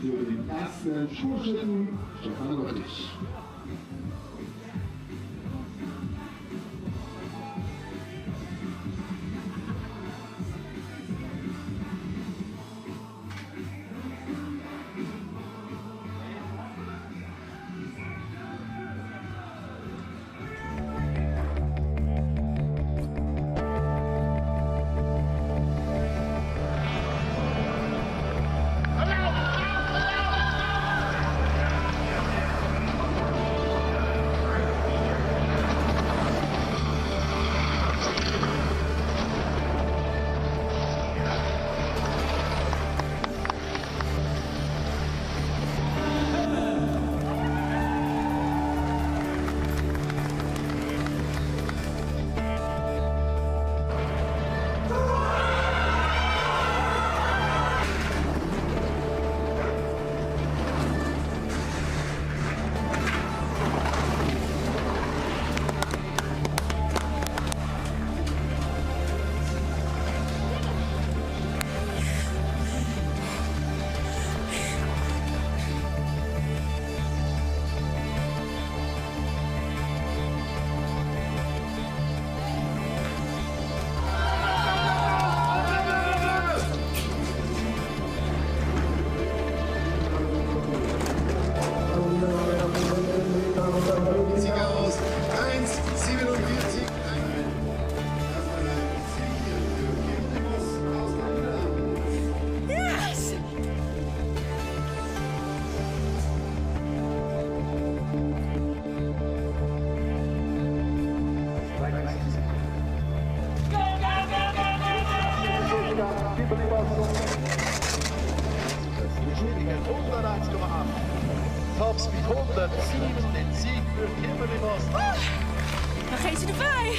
Für den ersten Schulschritten Stefan Röttich. Topspeed 107, den Sieg für Kimberly Moss. Dan geeft ze erbij.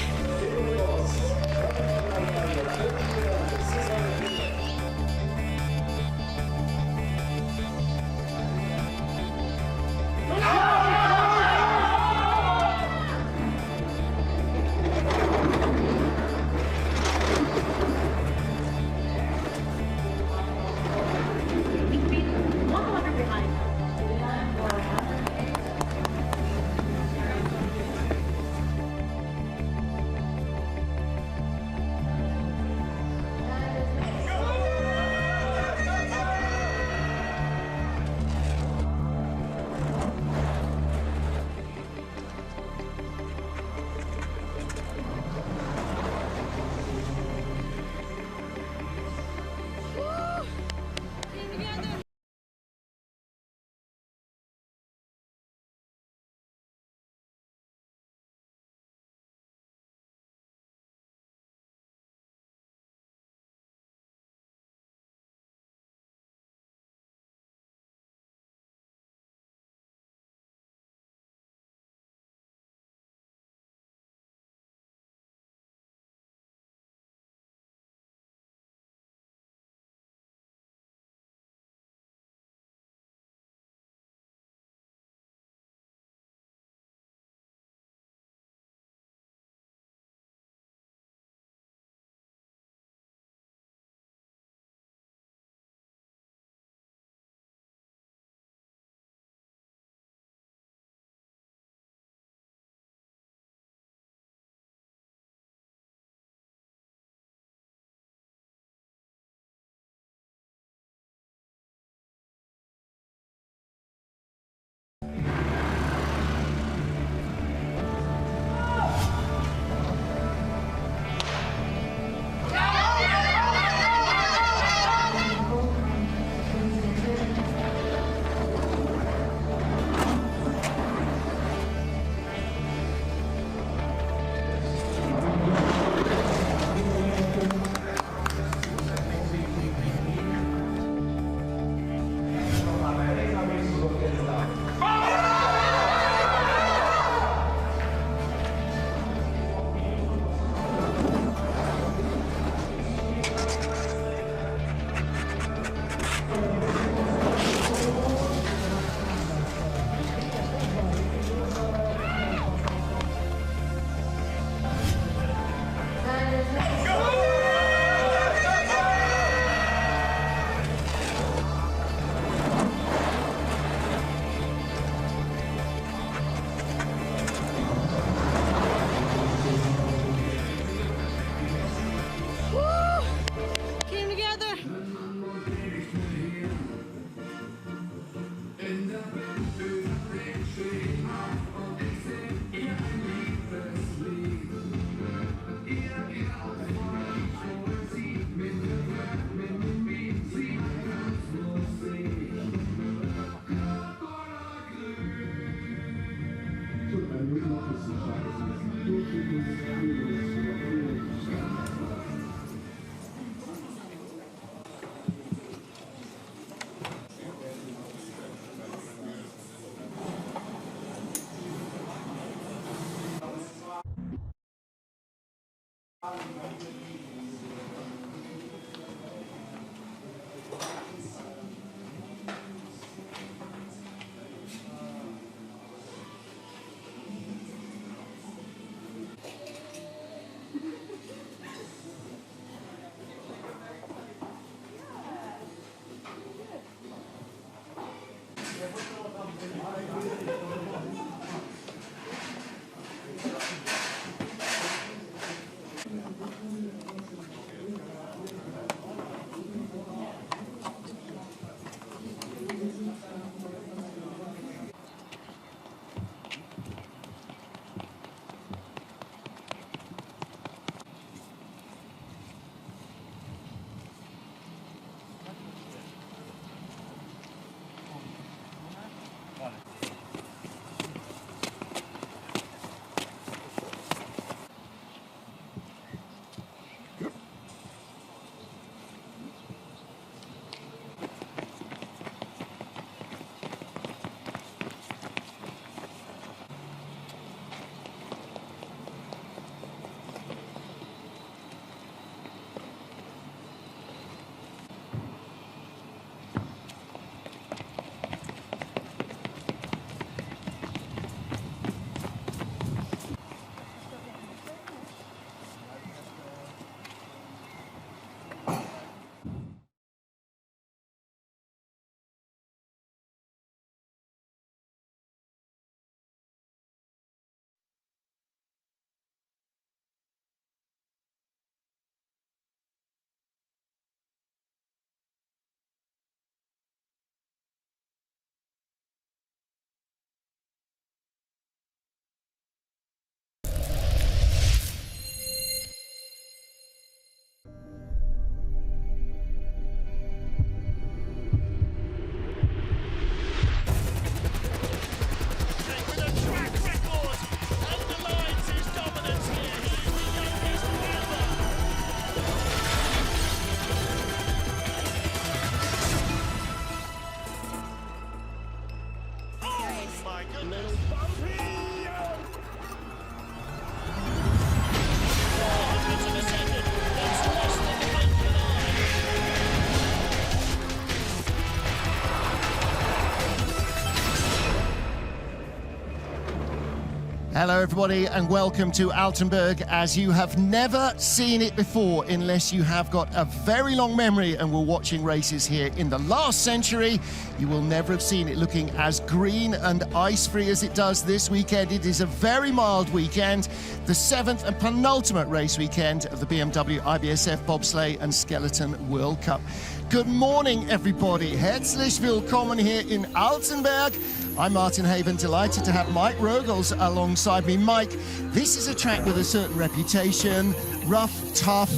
Hello everybody and welcome to Altenberg, as you have never seen it before unless you have got a very long memory and were watching races here in the last century. You will never have seen it looking as green and ice-free as it does this weekend. It is a very mild weekend, the 7th and penultimate race weekend of the BMW IBSF Bobsleigh and Skeleton World Cup. Good morning everybody, herzlich willkommen here in Altenberg. I'm Martin Haven, delighted to have Mike Rogels alongside me. Mike, this is a track with a certain reputation, rough, tough,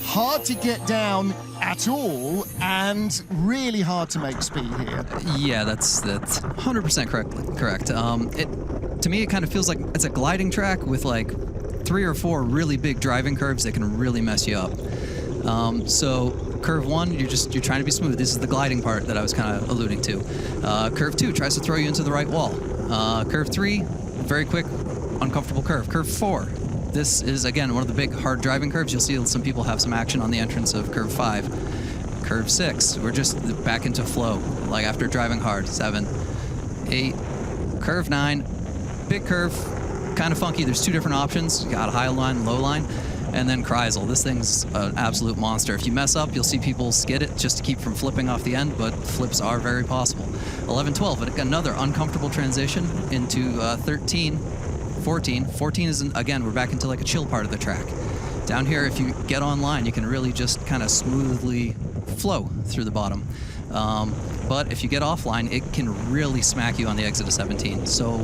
hard to get down at all, and really hard to make speed here. Yeah, that's 100% correct. To me, it kind of feels like it's a gliding track with like 3 or 4 really big driving curves that can really mess you up. So curve 1, you're trying to be smooth. This is the gliding part that I was kind of alluding to. Curve 2 tries to throw you into the right wall. Curve 3, very quick, uncomfortable curve. Curve 4, this is again one of the big hard driving curves. You'll see some people have some action on the entrance of curve 5. Curve 6, we're just back into flow, like after driving hard. 7, 8, curve 9, big curve, kind of funky. There's 2 different options. You got a high line, low line. And then Kreisel. This thing's an absolute monster. If you mess up, you'll see people skid it just to keep from flipping off the end, but flips are very possible. 11, 12, but another uncomfortable transition into 13, 14. 14 is, again, we're back into like a chill part of the track. Down here, if you get online, you can really just kind of smoothly flow through the bottom. But if you get offline, it can really smack you on the exit of 17. So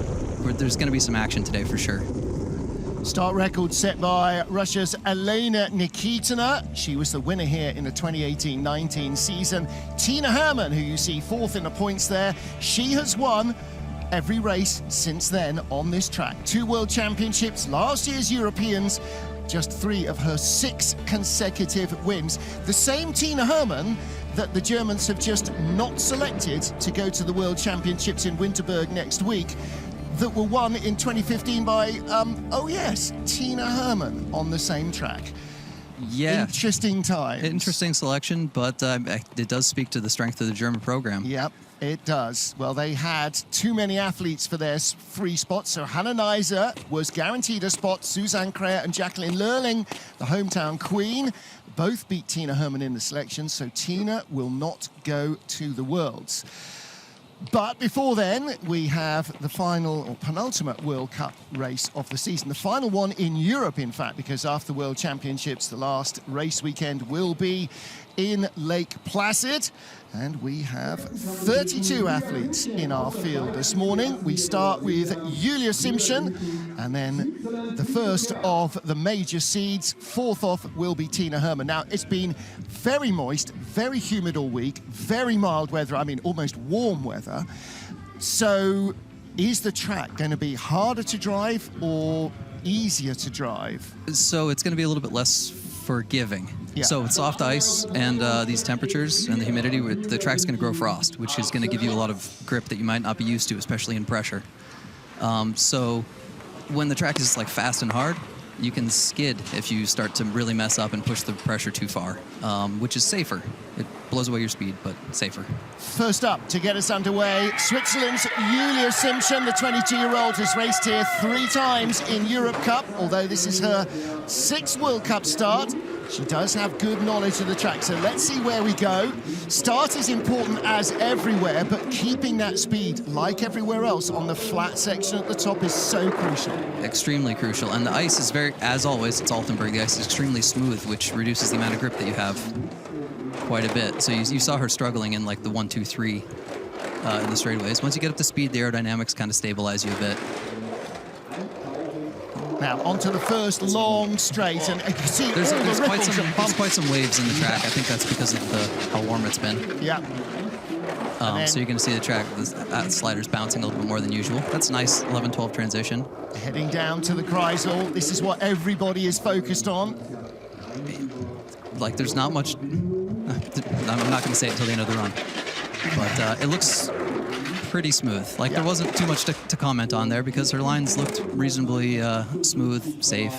there's going to be some action today for sure. Start record set by Russia's Elena Nikitina. She was the winner here in the 2018-19 season. Tina Hermann, who you see 4th in the points there, she has won every race since then on this track. 2 World Championships, last year's Europeans, just 3 of her 6 consecutive wins. The same Tina Hermann that the Germans have just not selected to go to the World Championships in Winterberg next week, that were won in 2015 by, oh yes, Tina Hermann on the same track. Yeah. Interesting times. Interesting selection, but it does speak to the strength of the German program. Yep, it does. Well, they had too many athletes for their free spots, so Hannah Neiser was guaranteed a spot. Suzanne Kreher and Jacqueline Lurling, the hometown queen, both beat Tina Hermann in the selection, so Tina will not go to the Worlds. But before then, we have the final or penultimate World Cup race of the season. The final one in Europe, in fact, because after the World Championships, the last race weekend will be in Lake Placid. And we have 32 athletes in our field this morning. We start with Julia Simpson, and then the first of the major seeds. Fourth off will be Tina Hermann. Now, it's been very moist, very humid all week, very mild weather, I mean, almost warm weather. So is the track going to be harder to drive or easier to drive? So it's going to be a little bit less forgiving. Yeah. So with soft ice and these temperatures and the humidity, the track's going to grow frost, which is going to give you a lot of grip that you might not be used to, especially in pressure. So when the track is like fast and hard, you can skid if you start to really mess up and push the pressure too far, which is safer. It blows away your speed, but safer. First up, to get us underway, Switzerland's Julia Simpson, the 22-year-old, has raced here 3 times in Europe Cup, although this is her 6th World Cup start. She does have good knowledge of the track, so let's see where we go. Start is important as everywhere, but keeping that speed, like everywhere else, on the flat section at the top is so crucial. Extremely crucial, and the ice is very, as always, it's Altenberg, the ice is extremely smooth, which reduces the amount of grip that you have quite a bit. So you saw her struggling in like the 1, 2, 3 in the straightaways. Once you get up to speed, the aerodynamics kind of stabilize you a bit. Now, onto the first long straight, and you can see There's all the ripples and there's bumps. quite some waves in the track. I think that's because of how warm it's been. Yeah. So you're going to see the track, the sliders bouncing a little bit more than usual. That's a nice 11-12 transition. Heading down to the Kreisel. This is what everybody is focused on. Like, there's not much... I'm not going to say it until the end of the run. But it looks pretty smooth. Like, there wasn't too much to comment on there because her lines looked reasonably smooth, safe.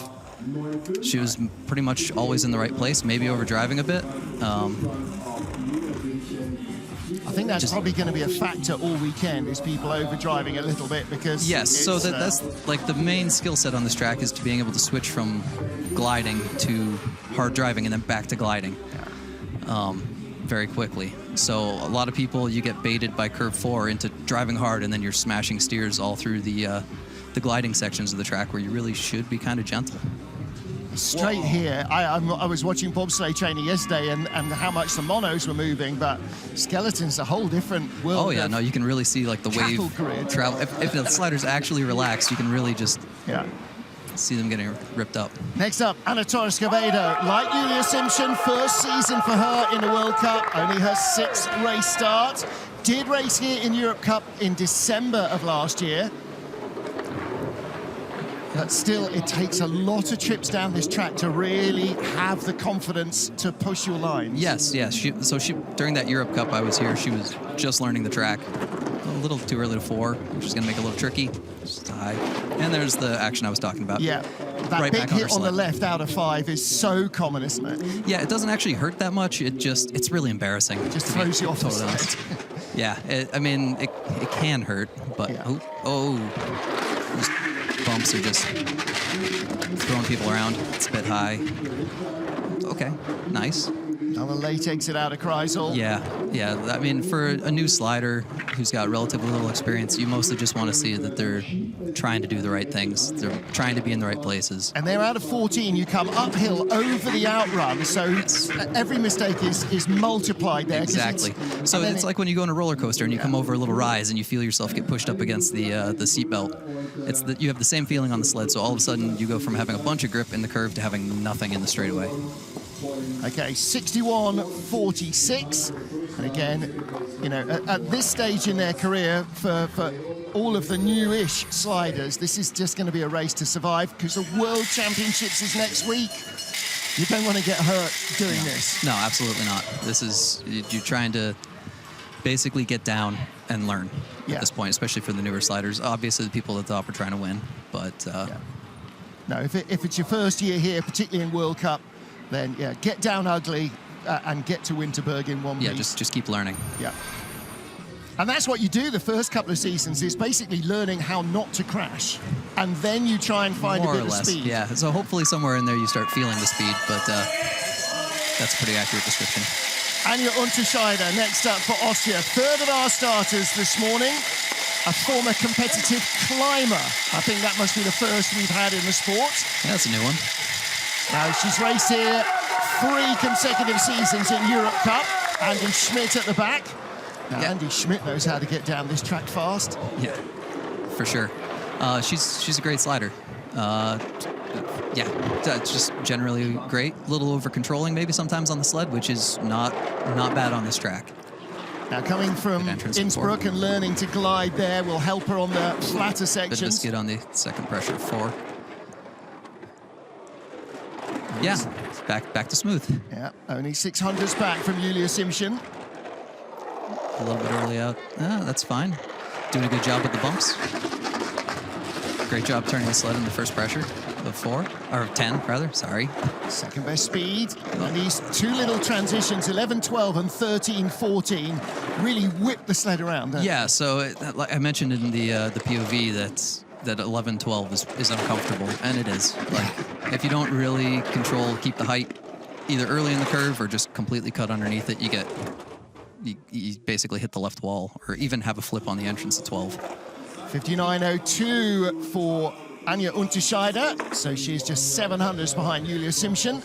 She was pretty much always in the right place, maybe overdriving a bit. I think that's probably going to be a factor all weekend, is people overdriving a little bit, because yes, so that's like the main skill set on this track is to being able to switch from gliding to hard driving and then back to gliding very quickly. So a lot of people, you get baited by curve 4 into driving hard, and then you're smashing steers all through the gliding sections of the track where you really should be kind of gentle. Straight here, I was watching Bobsleigh training yesterday, and how much the monos were moving, but skeleton's a whole different world. Oh yeah, no, you can really see like the wave grid. travel. If the sliders actually relax, you can really just see them getting ripped up. Next up, Anna Torres-Quevedo. Like Julia Simpson, first season for her in the World Cup, only her 6th race start. Did race here in Europe Cup in December of last year. But still, it takes a lot of trips down this track to really have the confidence to push your lines. Yes. So during that Europe Cup I was here, she was just learning the track. A little too early to 4, which is going to make it a little tricky. Just high. And there's the action I was talking about. Yeah, that right big back hit on the left out of 5 is so common, isn't it? Yeah, it doesn't actually hurt that much. It's really embarrassing. It just throws you off the honest. Yeah, it can hurt, but those bumps are just throwing people around. It's a bit high. Okay, nice. Another late exit out of Kreisel. Yeah. I mean, for a new slider who's got relatively little experience, you mostly just want to see that they're trying to do the right things. They're trying to be in the right places. And they're out of 14. You come uphill over the outrun, so every mistake is multiplied there. Exactly. So it's like when you go on a roller coaster and you come over a little rise and you feel yourself get pushed up against the seat belt. It's that you have the same feeling on the sled. So all of a sudden you go from having a bunch of grip in the curve to having nothing in the straightaway. Okay, 61.46. And again, you know, at this stage in their career, for all of the new-ish sliders, this is just going to be a race to survive, because the World Championships is next week. You don't want to get hurt doing this. No, absolutely not. This is, you're trying to basically get down and learn at this point, especially for the newer sliders. Obviously, the people at the top are trying to win, but... No, if it's your first year here, particularly in World Cup, then yeah, get down ugly and get to Winterberg in one Yeah, week. just keep learning. Yeah. And that's what you do the first couple of seasons, is basically learning how not to crash. And then you try and find More a bit or of less, speed. yeah. So hopefully somewhere in there you start feeling the speed, but that's a pretty accurate description. Anja Unterscheider next up for Austria. Third of our starters this morning. A former competitive climber. I think that must be the first we've had in the sport. Yeah, that's a new one. Now, she's raced here 3 consecutive seasons in Europe Cup. Andy Schmidt at the back. Now, Yeah. Andy Schmidt knows how to get down this track fast. Yeah, for sure. She's a great slider. Yeah, that's just generally great. A little over controlling maybe sometimes on the sled, which is not bad on this track. Now, coming from Innsbruck and learning to glide there will help her on the flatter Bit of a sections. skid on the second pressure 4. Yeah, back to smooth. Yeah, only 600s back from Julia Simchen. A little bit early out. That's fine. Doing a good job with the bumps. Great job turning the sled in the first pressure of 4, or of 10 rather, sorry. Second best speed. And these 2 little transitions, 11-12 and 13-14, really whip the sled around. Yeah, so like I mentioned in the POV that 11-12 is uncomfortable, and it is. Like, if you don't really keep the height either early in the curve or just completely cut underneath it, you basically hit the left wall, or even have a flip on the entrance at 12. 59.02 for Anja Unterscheider, so she's just 700s behind Julia Simchen.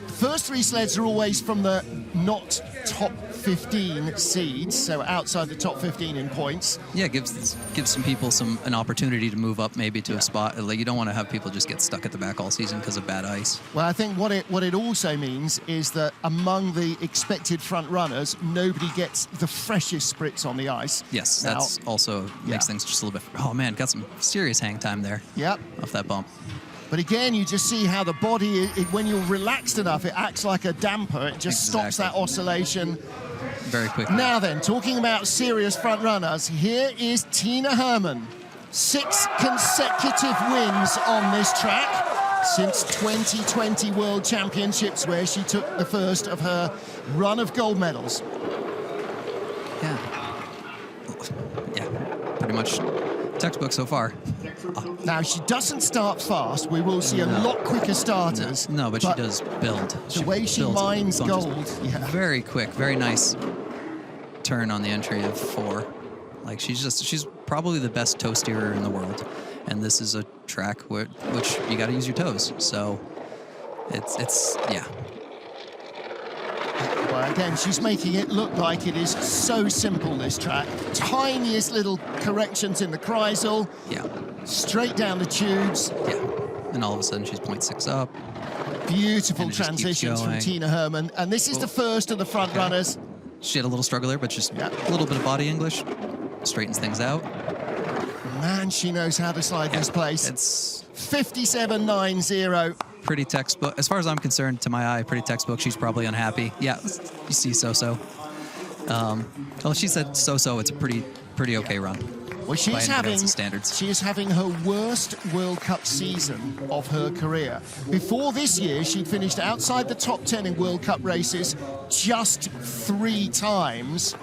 First 3 sleds are always from the not top 15 seeds, so outside the top 15 in points. Yeah, gives some people an opportunity to move up maybe to a spot. Like, you don't want to have people just get stuck at the back all season because of bad ice. Well, I think what it also means is that among the expected front runners, nobody gets the freshest spritz on the ice. Yes, Now, that's also makes things just a little bit. Oh man, got some serious hang time there. Yep. Off that bump. But again, you just see how the body, when you're relaxed enough, it acts like a damper. It just stops that oscillation very quickly. Now then, talking about serious front runners, here is Tina Hermann. 6 consecutive wins on this track since 2020 World Championships, where she took the first of her run of gold medals. Yeah, pretty much textbook so far. Now, she doesn't start fast. We will see a lot quicker starters. No, but she does build. The way she mines gold. Yeah. Very quick, very nice turn on the entry of 4. Like, she's probably the best toe steerer in the world. And this is a track which you got to use your toes. So it's yeah. Well, again, she's making it look like it is so simple, this track. Tiniest little corrections in the Kreisel. Yeah. Straight down the tubes. Yeah. And all of a sudden she's 0.6 up. Beautiful transitions from Tina Hermann. And this is the first of the front runners. She had a little struggle there, but just a little bit of body English. Straightens things out. Man, she knows how to slide this place. It's 57.90. Pretty textbook. As far as I'm concerned, to my eye, pretty textbook. She's probably unhappy. Yeah, you see so-so. Well, she said so-so. It's a pretty okay run. Well, she is having her worst World Cup season of her career. Before this year, she'd finished outside the top 10 in World Cup races just 3 times.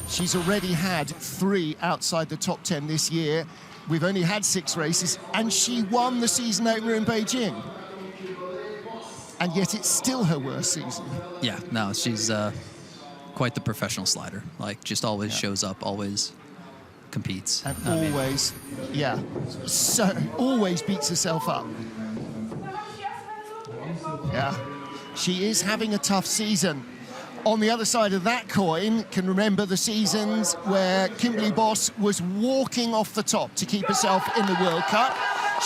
She's already had 3 outside the top 10 this year. We've only had 6 races, and she won the season opener in Beijing. And yet it's still her worst season. Yeah, no, she's quite the professional slider. Like, just always shows up, always competes. And always, so always beats herself up. Yeah, she is having a tough season. On the other side of that coin, can remember the seasons where Kimberly Boss was walking off the top to keep herself in the World Cup.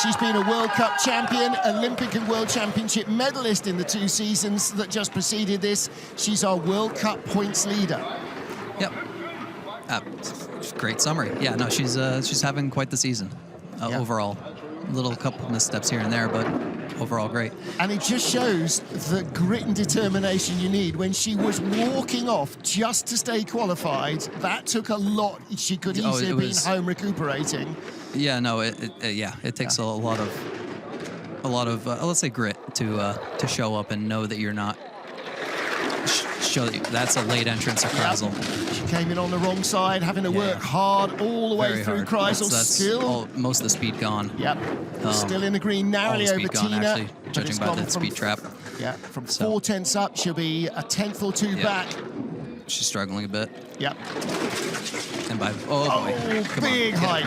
She's been a World Cup champion, Olympic and World Championship medalist in the 2 seasons that just preceded this. She's our World Cup points leader. Yep. Great summary. Yeah, no, she's having quite the season overall. Little couple missteps here and there, but overall great. And it just shows the grit and determination you need. When she was walking off just to stay qualified, that took a lot. She could easily have been home recuperating. Yeah, no, it takes a lot a lot of let's say grit to show up and know that you're not. Show that that's a late entrance of Kreisel. Yep. She came in on the wrong side, having to work hard all the way Very through hard. Kreisel. That's Still, most of the speed gone. Yep. Still in the green, narrowly all over the speed Tina. gone, actually, judging by the speed trap. Yeah, from 4 tenths up, she'll be a tenth or two back. She's struggling a bit. Yep. And by boy, big height.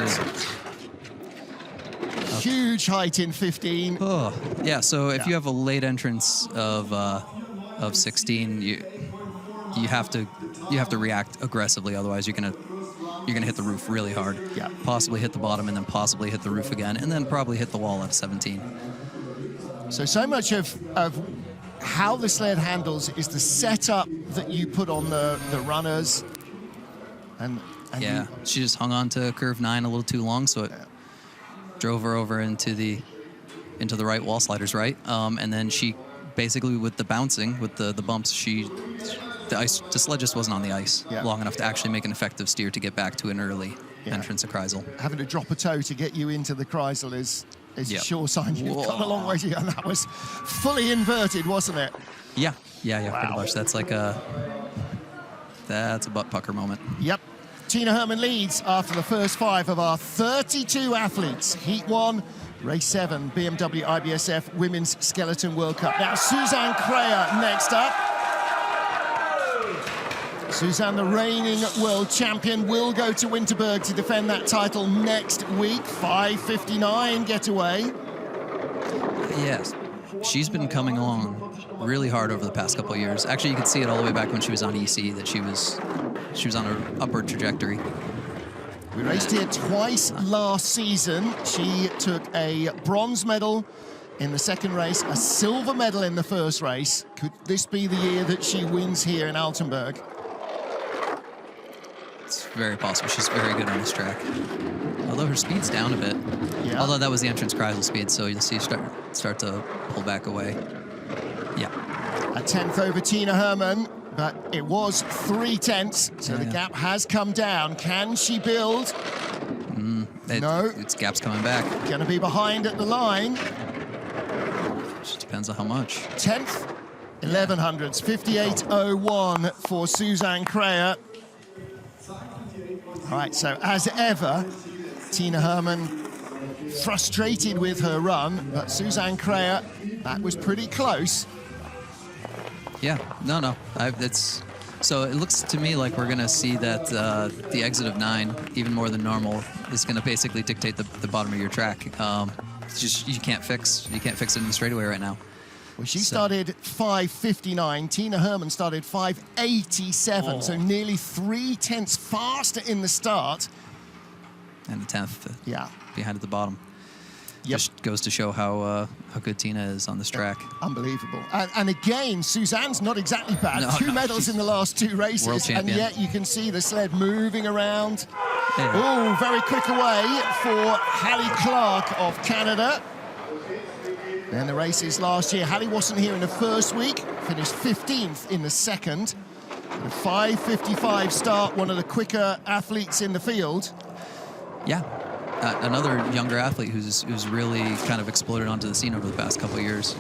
Huge height in 15. Oh, yeah. So if you have a late entrance of 16, you have to react aggressively. Otherwise, you're gonna hit the roof really hard. Yeah. Possibly hit the bottom, and then possibly hit the roof again, and then probably hit the wall at 17. So much of how the sled handles is the setup that you put on the runners. And yeah, she just hung on to curve 9 a little too long, so it drove her over into the right wall sliders, right? And then she basically, with the bouncing, with the bumps, the sled just wasn't on the ice long enough to actually make an effective steer to get back to an early entrance of Kreisel. Having to drop a toe to get you into the Kreisel is a sure sign you've got a long way to go. And that was fully inverted, wasn't it? Yeah, Wow. pretty much. That's that's a butt pucker moment. Yep. Tina Hermann leads after the first 5 of our 32 athletes. Heat 1, Race 7, BMW IBSF Women's Skeleton World Cup. Now, Suzanne Kreher next up. Suzanne, the reigning world champion, will go to Winterberg to defend that title next week. 5:59 getaway. Yes, she's been coming along really hard over the past couple of years. Actually, you could see it all the way back when she was on EC that she was on an upward trajectory. We raced here twice last season. She took a bronze medal in the second race, a silver medal in the first race. Could this be the year that she wins here in Altenberg? It's very possible. She's very good on this track. Although her speed's down a bit. Yeah. Although that was the entrance Kreisel speed, so you'll see start to pull back away. Yeah. A tenth over Tina Hermann, but it was 3 tenths, so the gap has come down. Can she build? No. Its gap's coming back. Going to be behind at the line. Just depends on how much. 10th, 1100s, 58.01 for Suzanne Kreher. All right, so as ever, Tina Hermann frustrated with her run, but Suzanne Kreher, that was pretty close. Yeah, no. So it looks to me like we're going to see that the exit of 9, even more than normal, is going to basically dictate the bottom of your track. It's just you can't fix it in the straightaway right now. Well, she started 5:59. Tina Hermann started 5:87, so nearly 3 tenths faster in the start. And the 10th behind at the bottom. Yep. Just goes to show how good Tina is on this track. Unbelievable. And again, Suzanne's not exactly bad. No, 2 medals in the last 2 races. World champion. And yet you can see the sled moving around. Hey. Oh, very quick away for Hallie Clark of Canada. And the races last year, Hallie wasn't here in the first week, finished 15th in the second. A 5:55 start, one of the quicker athletes in the field. Yeah. Another younger athlete who's really kind of exploded onto the scene over the past couple of years.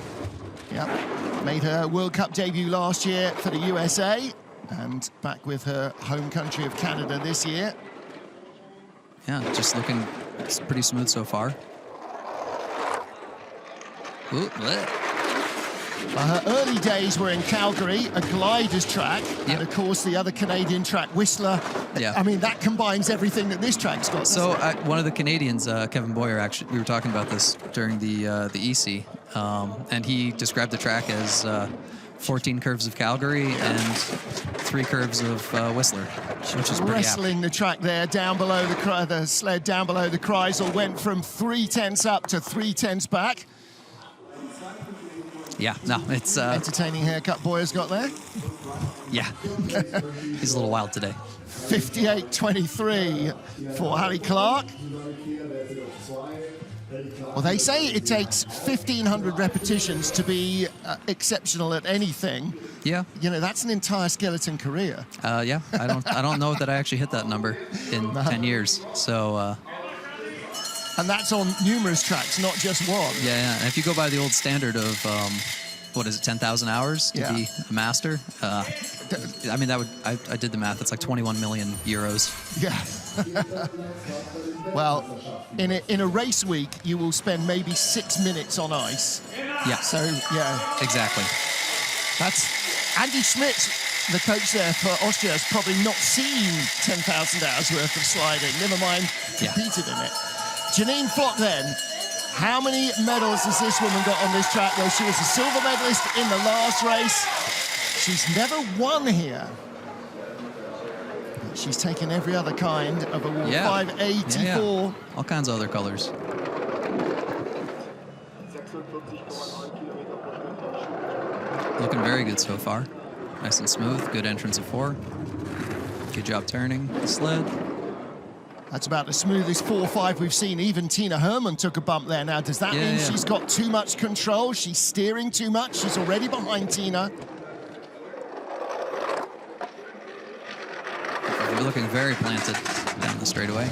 Yeah, made her World Cup debut last year for the USA and back with her home country of Canada this year. Yeah, just looking pretty smooth so far. Ooh, Her early days were in Calgary, a glider's track, and of course the other Canadian track, Whistler. Yeah. I mean, that combines everything that this track's got. So one of the Canadians, Kevin Boyer, actually, we were talking about this during the EC, and he described the track as 14 curves of Calgary and 3 curves of Whistler, which is pretty wrestling the track there down below the sled down below the Kreisel went from 3 tenths up to 3 tenths back. Yeah, no, it's entertaining haircut Boyer's got there. Yeah, he's a little wild today. 58.23 for Hallie Clark. Well, they say it takes 1,500 repetitions to be exceptional at anything. Yeah. You know, that's an entire skeleton career. Yeah, I don't know that I actually hit that number in 10 years. So And that's on numerous tracks, not just one. Yeah. And if you go by the old standard of, what is it, 10,000 hours to be a master? I mean, that would, I did the math. It's like 21 million euros. Yeah. Well, in a race week, you will spend maybe 6 minutes on ice. Yeah. So, yeah. Exactly. That's Andy Schmidt, the coach there for Austria, has probably not seen 10,000 hours worth of sliding, never mind competed in it. Janine Flock then, how many medals has this woman got on this track? Well, she was a silver medalist in the last race. She's never won here. But she's taken every other kind of award. 584. Yeah. All kinds of other colors. Looking very good so far. Nice and smooth. Good entrance of 4. Good job turning the sled. That's about the smoothest 4-5 we've seen. Even Tina Hermann took a bump there. Now, does that mean she's got too much control? She's steering too much? She's already behind Tina. We're looking very planted down the straightaway.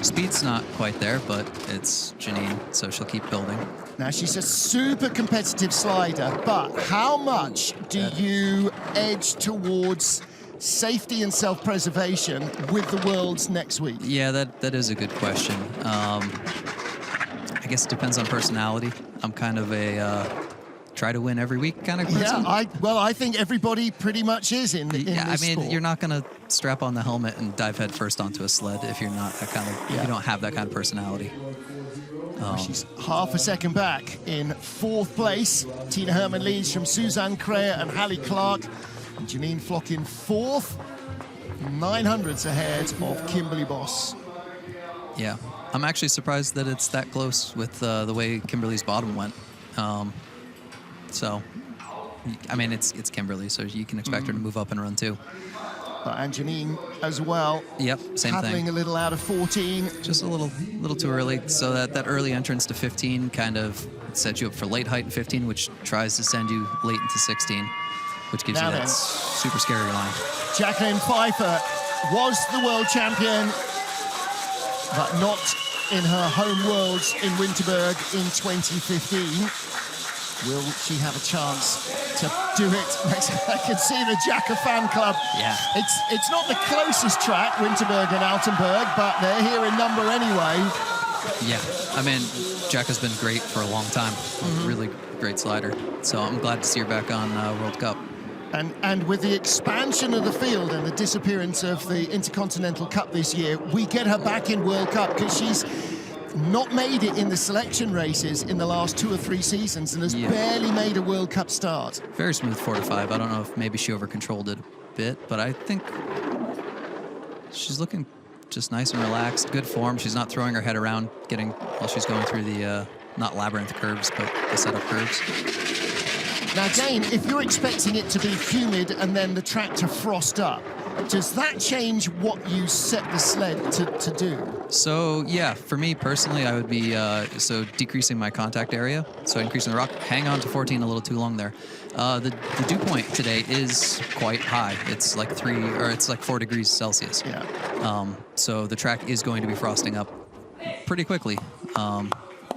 Speed's not quite there, but it's Janine, so she'll keep building. Now, she's a super competitive slider, but how much do you edge towards safety and self-preservation with the Worlds next week? Yeah, that is a good question. I guess it depends on personality. I'm kind of a try to win every week kind of person. Yeah, I think everybody pretty much is in this sport. You're not going to strap on the helmet and dive head first onto a sled if you're not that kind of, you don't have that kind of personality. She's half a second back in 4th place. Tina Hermann leads from Suzanne Kreher and Hallie Clark. And Janine Flock in 4th, 900s ahead of Kimberly Boss. Yeah, I'm actually surprised that it's that close with the way Kimberly's bottom went. So, I mean, it's Kimberly, so you can expect her to move up and run too. And Janine as well. Yep, same thing. Paddling a little out of 14. Just a little too early. So that early entrance to 15 kind of sets you up for late height in 15, which tries to send you late into 16. Which gives you that super scary line. Jacqueline Pfeiffer was the world champion, but not in her home worlds in Winterberg in 2015. Will she have a chance to do it? I can see the Jacka fan club. Yeah. It's not the closest track, Winterberg and Altenberg, but they're here in number anyway. Yeah, I mean, Jacka's been great for a long time. Really great slider. So I'm glad to see her back on World Cup. And with the expansion of the field and the disappearance of the Intercontinental Cup this year, we get her back in World Cup because she's not made it in the selection races in the last 2 or 3 seasons and has barely made a World Cup start. Very smooth 4 to 5. I don't know if maybe she over-controlled it a bit, but I think she's looking just nice and relaxed. Good form. She's not throwing her head around while she's going through the, not labyrinth curves, but the setup curves. Now, Dane, if you're expecting it to be humid and then the track to frost up, does that change what you set the sled to do? So, yeah, for me personally, I would be decreasing my contact area, so increasing the rock. Hang on to 14 a little too long there. The dew point today is quite high. It's like 4 degrees Celsius. Yeah. So the track is going to be frosting up pretty quickly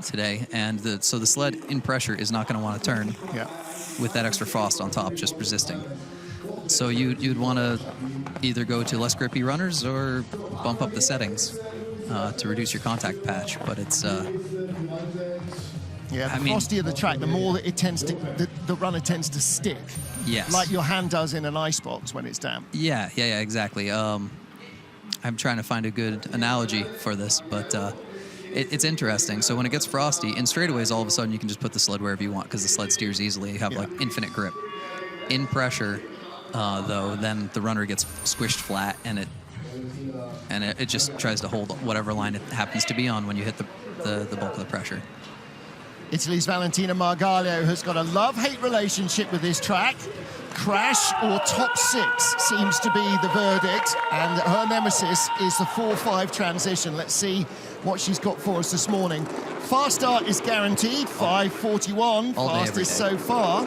today, and so the sled in pressure is not going to want to turn. Yeah. With that extra frost on top, just resisting. So you'd want to either go to less grippy runners or bump up the settings to reduce your contact patch. But it's the frostier the track, the more that it tends to the runner tends to stick. Yes. Like your hand does in an ice box when it's damp. Yeah, exactly. I'm trying to find a good analogy for this, but it's interesting. So when it gets frosty, in straightaways, all of a sudden you can just put the sled wherever you want because the sled steers easily. You have like infinite grip. In pressure, though, then the runner gets squished flat, and it just tries to hold whatever line it happens to be on when you hit the bulk of the pressure. Italy's Valentina Margallo has got a love-hate relationship with this track. Crash or top 6 seems to be the verdict, and her nemesis is the 4-5 transition. Let's see what she's got for us this morning. Fast start is guaranteed, 5:41, fastest so far.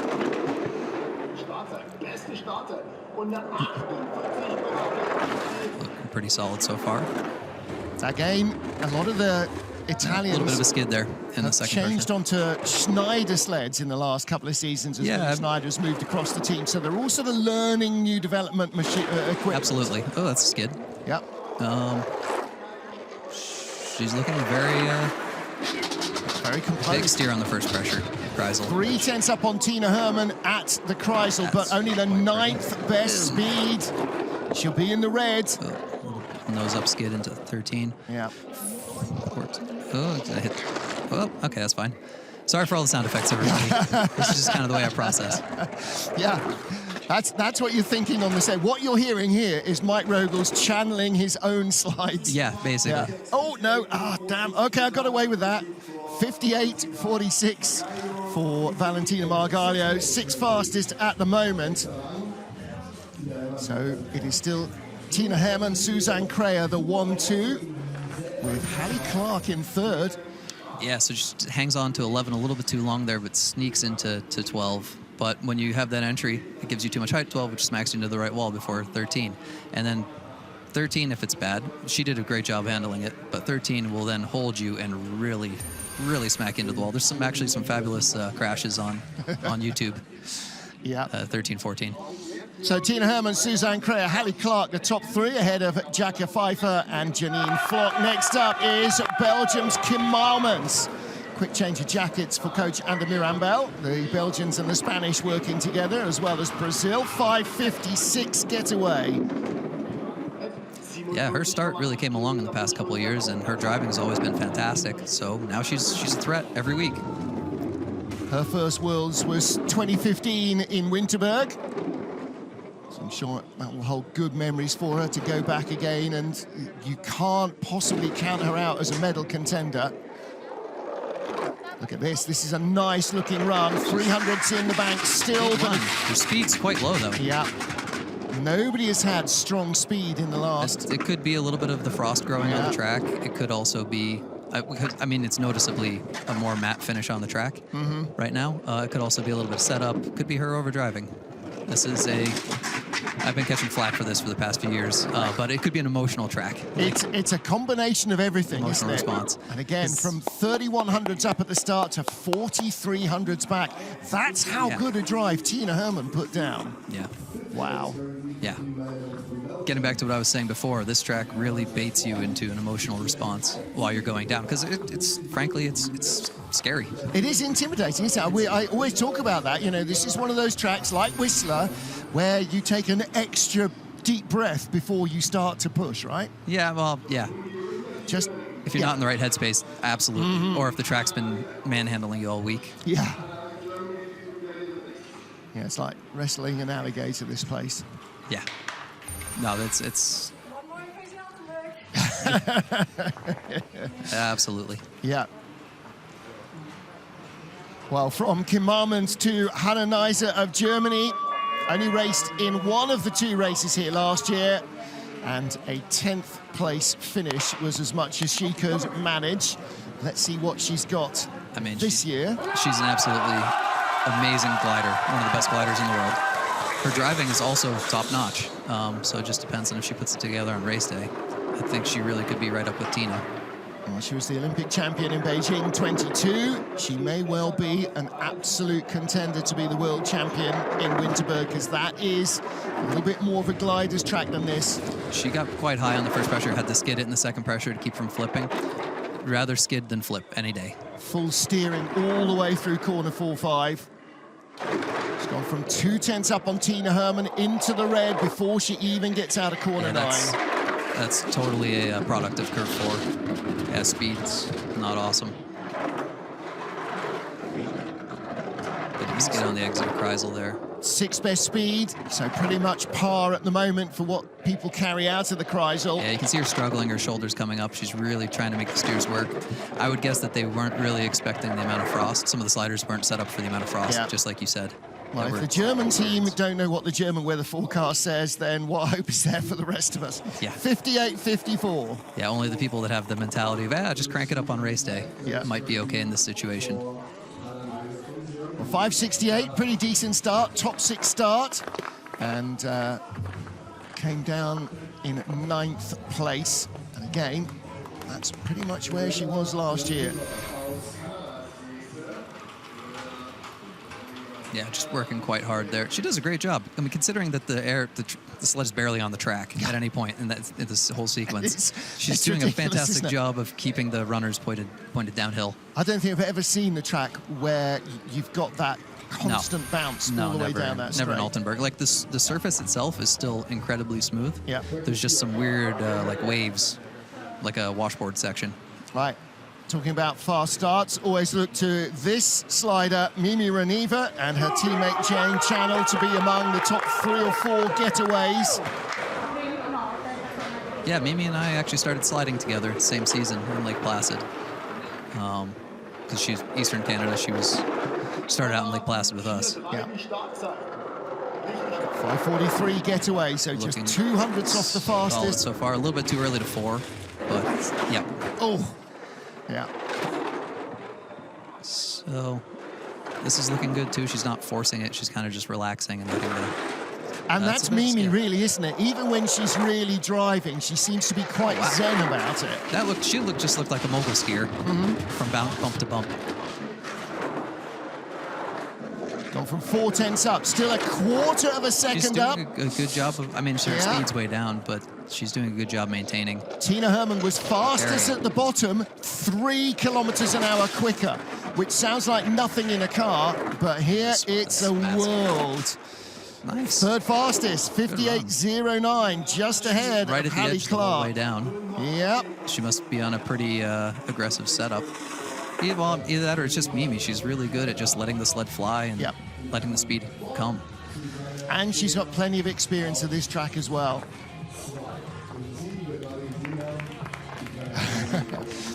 Looking pretty solid so far. Again, a lot of the Italians. A little bit of a skid there in the second changed pressure. onto Schneider sleds in the last couple of seasons as Yeah. Schneider's moved across the team. So they're all sort of learning new development equipment. Absolutely. Oh, that's a skid. Yep. She's looking very composed. big steer on the first pressure. Kreisel. 3/10 up on Tina Hermann at the Kreisel, but only the 9th best speed. She'll be in the red. Nose up skid into 13. Yeah. Oh, I hit. Oh, okay, that's fine. Sorry for all the sound effects, everybody. This is just kind of the way I process. Yeah. That's what you're thinking on the set. What you're hearing here is Mike Rogels channeling his own slides. Yeah, basically. Yeah. Oh, no. Ah, damn. Okay, I got away with that. 58.46 for Valentina Margalio. 6th fastest at the moment. So it is still Tina Hermann, Suzanne Kreher, the 1-2, with Hallie Clark in 3rd. Yeah, so just hangs on to 11 a little bit too long there, but sneaks into 12. But when you have that entry, it gives you too much height, 12, which smacks you into the right wall before 13. And then 13, if it's bad, she did a great job handling it, but 13 will then hold you and really, really smack into the wall. There's actually some fabulous crashes on YouTube. Yeah. 13, 14. So Tina Hermann, Suzanne Kreher, Hallie Clark, the top 3 ahead of Jacka Pfeiffer and Janine Flock. Next up is Belgium's Kim Malmens. Quick change of jackets for coach Ander Mirambel. The Belgians and the Spanish working together, as well as Brazil. 5:56 getaway. Yeah, her start really came along in the past couple of years, and her driving has always been fantastic. So now she's a threat every week. Her first Worlds was 2015 in Winterberg. So I'm sure that will hold good memories for her to go back again, and you can't possibly count her out as a medal contender. Look at this. This is a nice looking run. 300s in the bank still. But her speed's quite low, though. Yeah. Nobody has had strong speed in the last. It could be a little bit of the frost growing on the track. It could also be, I mean, it's noticeably a more matte finish on the track right now. It could also be a little bit of setup. Could be her overdriving. This is I've been catching flack for this for the past few years, but it could be an emotional track. It's a combination of everything, emotional isn't it? response. And again, from 3100s up at the start to 4300s back. That's how good a drive Tina Hermann put down. Yeah. Wow. Yeah. Getting back to what I was saying before, this track really baits you into an emotional response while you're going down, because it's frankly, it's scary. It is intimidating, isn't it? I always talk about that. You know, this is one of those tracks like Whistler where you take an extra deep breath before you start to push, right? Yeah, well, yeah. Just if you're not in the right headspace, absolutely. Or if the track's been manhandling you all week. Yeah. Yeah, it's like wrestling an alligator, this place. Yeah. No, it's absolutely. Yeah. Well, from Kim Malmens to Hannah Neiser of Germany, only raced in one of the 2 races here last year, and a 10th place finish was as much as she could manage. Let's see what she's got this year. She's an absolutely amazing glider, one of the best gliders in the world. Her driving is also top-notch, so it just depends on if she puts it together on race day. I think she really could be right up with Tina. Well, she was the Olympic champion in Beijing 22. She may well be an absolute contender to be the world champion in Winterberg, because that is a little bit more of a glider's track than this. She got quite high on the first pressure, had to skid it in the second pressure to keep from flipping. Rather skid than flip any day. Full steering all the way through corner 4-5. She's gone from 2/10 up on Tina Hermann into the red before she even gets out of corner 9. That's totally a product of curve 4. Yeah, speed's not awesome. Bit of a skid on the exit of Kreisel there. 6th best speed, so pretty much par at the moment for what people carry out of the Kreisel. Yeah, you can see her struggling, her shoulders coming up. She's really trying to make the steers work. I would guess that they weren't really expecting the amount of frost. Some of the sliders weren't set up for the amount of frost, just like you said. Well, if the German team don't know what the German weather forecast says, then what hope is there for the rest of us? Yeah. 58-54. Yeah, only the people that have the mentality of, just crank it up on race day might be okay in this situation. Well, 5:68, pretty decent start, top 6 start, and came down in 9th place. And again, That's pretty much where she was last year. Yeah, just working quite hard there. She does a great job. I mean, considering that the sled is barely on the track at any point in this whole sequence. She's doing a fantastic job of keeping the runners pointed downhill. I don't think I've ever seen the track where you've got that constant bounce all the way down that straight. Never in Altenberg. Like the surface itself is still incredibly smooth. Yeah. There's just some weird like waves, like a washboard section. Right. Talking about fast starts, always look to this slider, Mimi Reniva, and her teammate Jane Channel to be among the top 3 or 4 getaways. Yeah, Mimi and I actually started sliding together the same season in Lake Placid. Because she's Eastern Canada, she started out in Lake Placid with us. Yeah. 5:43 getaway, so just 200ths off the fastest. So far, a little bit too early to 4, but yeah. Oh. Yeah. So this is looking good too. She's not forcing it. She's kind of just relaxing and letting the... And that's Mimi, really, isn't it? Even when she's really driving, she seems to be quite zen about it. She just looked like a mogul skier from bump to bump. Gone from 4/10 up, still a quarter of a second up. She's doing a good job of, I mean, her speed's way down, but she's doing a good job maintaining. Tina Herman was fastest at the bottom, 3 kilometers an hour quicker, which sounds like nothing in a car, but here it's a world. Nice. Third fastest, 58.09, just ahead right of at the Hallie edge Clark. all the way down. Yep. She must be on a pretty aggressive setup. Either that or it's just Mimi. She's really good at just letting the sled fly and letting the speed come. And she's got plenty of experience of this track as well.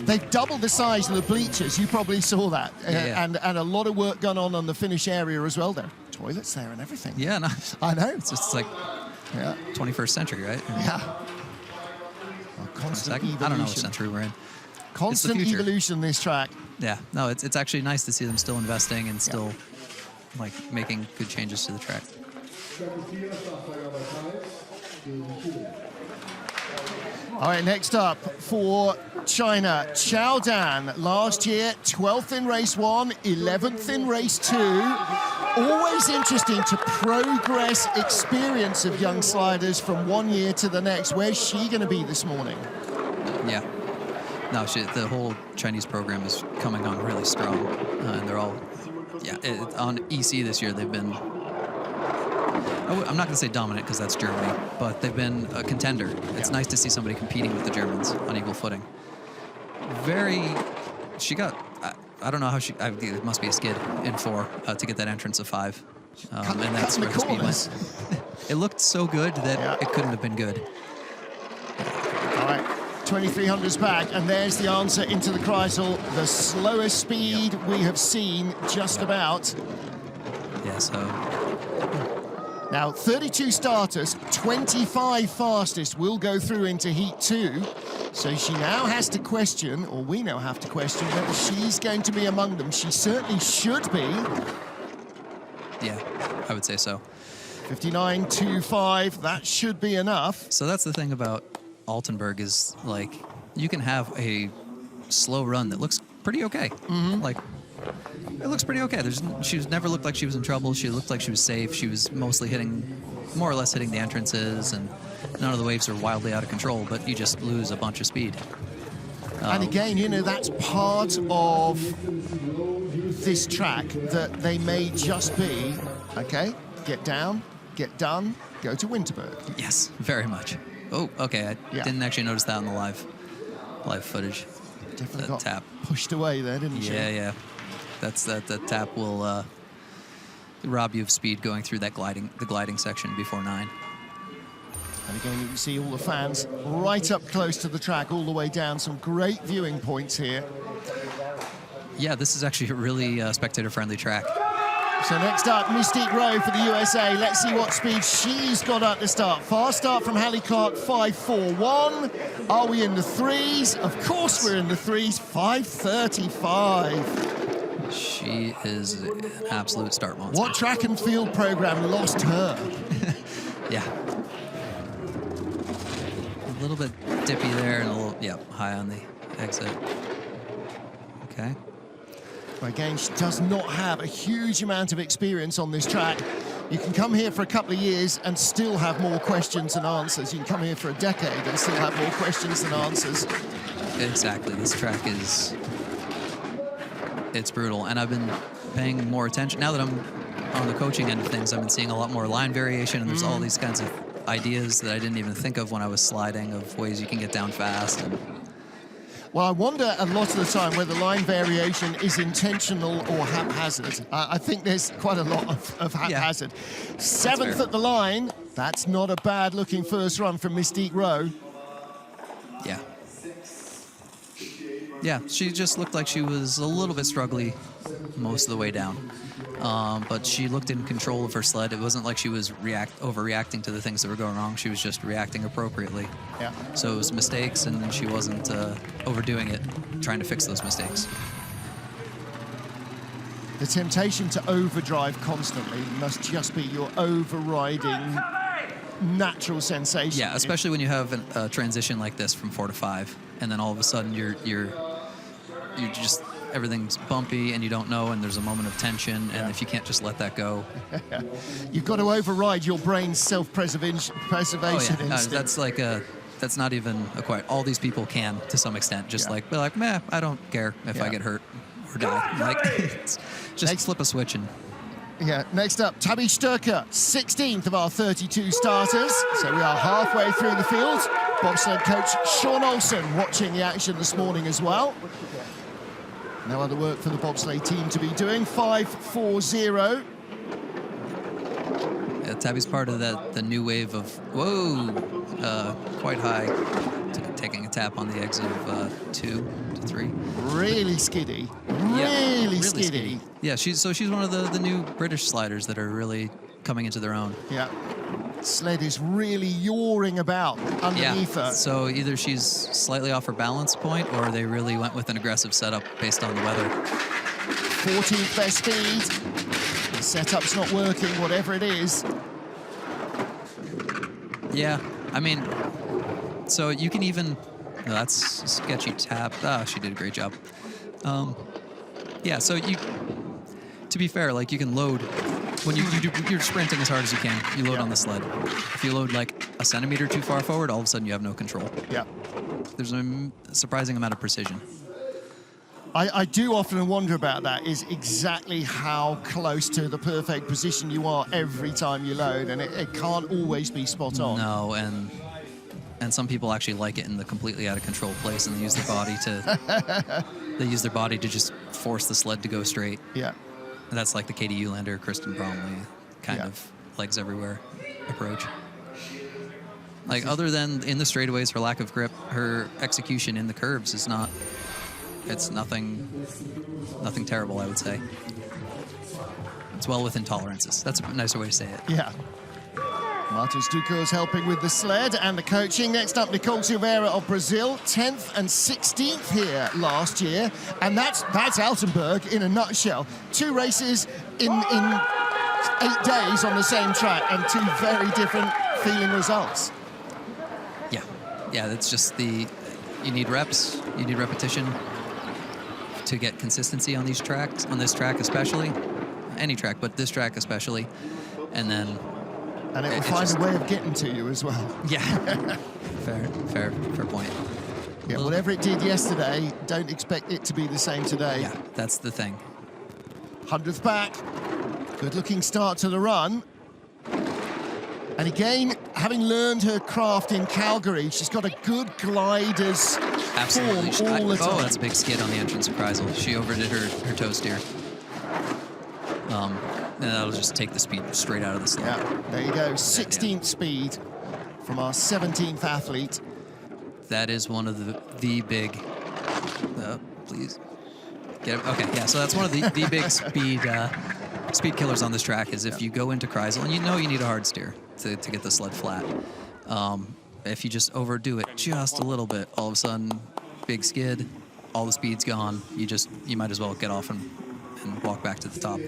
They've doubled the size of the bleachers. You probably saw that. And a lot of work gone on the finish area as well there. Toilets there and everything. Yeah, no. I know. It's just like 21st century, right? Yeah. Constant evolution. I don't know what century we're in. Constant evolution, this track. Yeah, no, it's actually nice to see them still investing and still like making good changes to the track. All right, next up for China, Chao Dan. Last year, 12th in race 1, 11th in race 2. Always interesting to progress experience of young sliders from one year to the next. Where's she going to be this morning? Yeah. No, the whole Chinese program is coming on really strong. And they're all, on EC this year, they've been, I'm not going to say dominant because that's Germany, but they've been a contender. It's nice to see somebody competing with the Germans on equal footing. She got, I don't know how it must be a skid in 4 to get that entrance of 5. And that's where the speed went. It looked so good that it couldn't have been good. All right. 2300s back, and there's the answer into the Kreisel. The slowest speed we have seen, just about. Yeah, so. Now, 32 starters, 25 fastest will go through into Heat 2. So she now has to question, or we now have to question, whether she's going to be among them. She certainly should be. Yeah, I would say so. 59.25, that should be enough. So that's the thing about Altenberg is, like, you can have a slow run that looks pretty okay. Like, it looks pretty okay. She's never looked like she was in trouble. She looked like she was safe. She was mostly more or less hitting the entrances, and none of the waves are wildly out of control, but you just lose a bunch of speed. And again, you know, that's part of this track, that they may just be, okay, get down, get done, go to Winterberg. Yes, very much. Oh, okay. I didn't actually notice that on the live footage. Definitely got tap pushed away there, didn't she? Yeah. The tap will rob you of speed going through the gliding section before 9. And again, you can see all the fans right up close to the track, all the way down. Some great viewing points here. Yeah, this is actually a really spectator-friendly track. So next up, Mystique Rowe for the USA. Let's see what speed she's got at the start. Fast start from Hallie Clark, 5:41. Are we in the 3s? Of course we're in the 3s, 5:35. She is an absolute start monster. What track and field program lost her? Yeah. A little bit dippy there and a little, high on the exit. Okay. Well, again, she does not have a huge amount of experience on this track. You can come here for a couple of years and still have more questions than answers. You can come here for a decade and still have more questions than answers. Exactly. This track it's brutal. And I've been paying more attention. Now that I'm on the coaching end of things, I've been seeing a lot more line variation, and there's all these kinds of ideas that I didn't even think of when I was sliding, of ways you can get down fast. And well, I wonder a lot of the time whether line variation is intentional or haphazard. I think there's quite a lot of haphazard. Yeah. Seventh at the line. That's not a bad-looking first run from Mystique Rowe. Yeah. Yeah, she just looked like she was a little bit struggly most of the way down. But she looked in control of her sled. It wasn't like she was overreacting to the things that were going wrong. She was just reacting appropriately. Yeah. So it was mistakes, and she wasn't overdoing it, trying to fix those mistakes. The temptation to overdrive constantly must just be your overriding natural sensation. Yeah, especially when you have a transition like this from 4 to 5, and then all of a sudden you're just, everything's bumpy and you don't know, and there's a moment of tension, and if you can't just let that go. You've got to override your brain's self-preservation instinct. That's like that's not even a quite. All these people can, to some extent, just be like, meh, I don't care if I get hurt or die. Like, just flip a switch and... Yeah, next up, Tabby Sturker, 16th of our 32 starters. So we are halfway through the field. Bobsled coach Sean Olsen watching the action this morning as well. No other work for the bobsleigh team to be doing. 5-4-0. Yeah, Tabby's part of the new wave of, quite high, taking a tap on the exit of 2 to 3. Really skiddy. Really skiddy. Yeah, she's one of the new British sliders that are really coming into their own. Yeah. Sled is really yawing about underneath her. So either she's slightly off her balance point, or they really went with an aggressive setup based on the weather. 14th best speed. The setup's not working, whatever it is. Yeah, I mean, so you can even... No, that's a sketchy tap. She did a great job. Yeah, so to be fair, like, you can load... When you're sprinting as hard as you can, you load on the sled. If you load like a centimeter too far forward, all of a sudden you have no control. Yeah. There's a surprising amount of precision. I do often wonder about that, is exactly how close to the perfect position you are every time you load, and it can't always be spot on. No, and some people actually like it in the completely out of control place, and they use their body to just force the sled to go straight. Yeah. And that's like the Katie Eulander, Kristen Bromley kind of legs everywhere approach. Like, other than in the straightaways, her lack of grip, her execution in the curves is not... It's nothing terrible, I would say. It's well within tolerances. That's a nicer way to say it. Yeah. Martin Stucco is helping with the sled and the coaching. Next up, Nicole Silveira of Brazil, 10th and 16th here last year. And that's Altenberg in a nutshell. 2 races in 8 days on the same track, and 2 very different feeling results. Yeah, that's just you need reps, you need repetition to get consistency on these tracks, on this track especially, any track, but this track especially, and then... And it will find a way of getting to you as well. Yeah, fair point. Yeah, whatever it did yesterday, don't expect it to be the same today. Yeah, that's the thing. 100th back, good-looking start to the run. And again, having learned her craft in Calgary, she's got a good glider's form all the time. Oh, that's a big skid on the entrance of Kreisel. She overdid her toe steer. And that'll just take the speed straight out of the sled. Yeah, there you go. 16th speed from our 17th athlete. That is one of the big... please. Get it. Okay, yeah, so that's one of the big speed killers on this track, is if you go into Kreisel, and you know you need a hard steer to get the sled flat. If you just overdo it just a little bit, all of a sudden, big skid, all the speed's gone. You might as well get off and walk back to the top.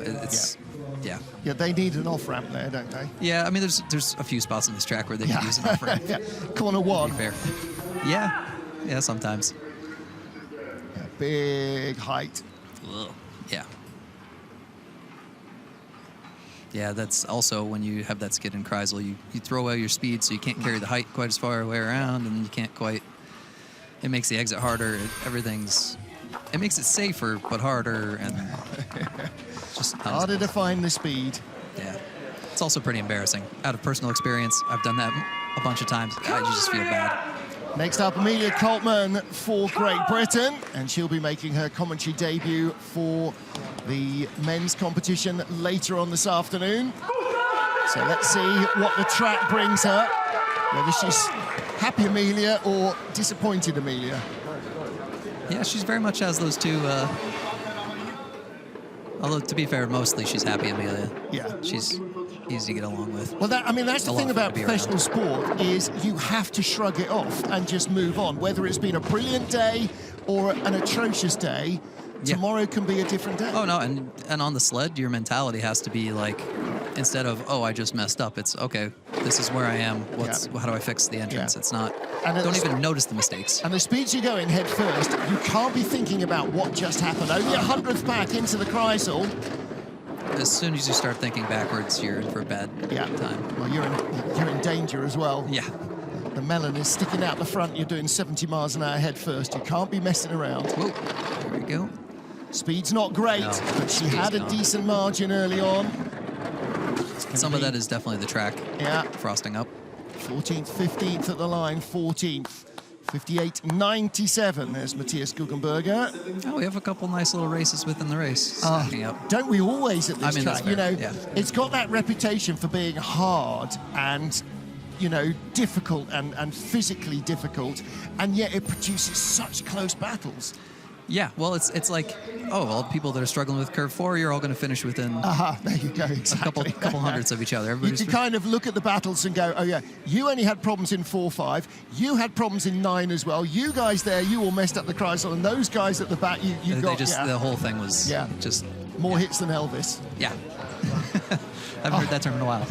Yeah, they need an off-ramp there, don't they? Yeah, I mean, there's a few spots on this track where they can use an off-ramp. Corner 1. Fair. Yeah, sometimes. big height. Ugh. Yeah. Yeah, that's also when you have that skid in Kreisel, you throw away your speed, so you can't carry the height quite as far away around, and you can't quite. It makes the exit harder. It makes it safer, but harder, and just Harder to find the speed. Yeah. It's also pretty embarrassing. Out of personal experience, I've done that a bunch of times. God, you just feel bad. Next up, Amelia Coltman for Great Britain, and she'll be making her commentary debut for the men's competition later on this afternoon. So let's see what the track brings her, whether she's happy Amelia or disappointed Amelia. Yeah, she's very much has those two. Although, to be fair, mostly she's happy Amelia. Yeah. She's easy to get along with. Well, that's the thing about professional sport is you have to shrug it off and just move on. Whether it's been a brilliant day or an atrocious day, tomorrow can be a different day. Oh, no, and on the sled, your mentality has to be like, instead of, oh, I just messed up, it's, okay, this is where I am, how do I fix the entrance? Yeah. It's not, And don't even notice the mistakes. And the speeds you're going head first, you can't be thinking about what just happened. Only 100th back into the Kreisel. As soon as you start thinking backwards, you're in for a bad time. Well, you're in danger as well. Yeah. The melon is sticking out the front. You're doing 70 miles an hour head first. You can't be messing around. Whoa. There we go. Speed's not great, but she had a decent margin early on. Some of that is definitely the track. Yeah. Frosting up. 14th, 15th at the line, 14th. 58.97. There's Matthias Guggenberger. Oh, we have a couple nice little races within the race. Don't we always at this track? You know, it's got that reputation for being hard and, difficult and physically difficult, and yet it produces such close battles. Yeah, well, it's like, people that are struggling with curve 4, you're all going to finish within there you go, exactly. a couple hundredths of each other. You can kind of look at the battles and go, oh yeah, you only had problems in 4-5, you had problems in 9 as well, you guys there, you all messed up the Kreisel, and those guys at the back, you got... The whole thing was just... More hits than Elvis. Yeah. I haven't heard that term in a while.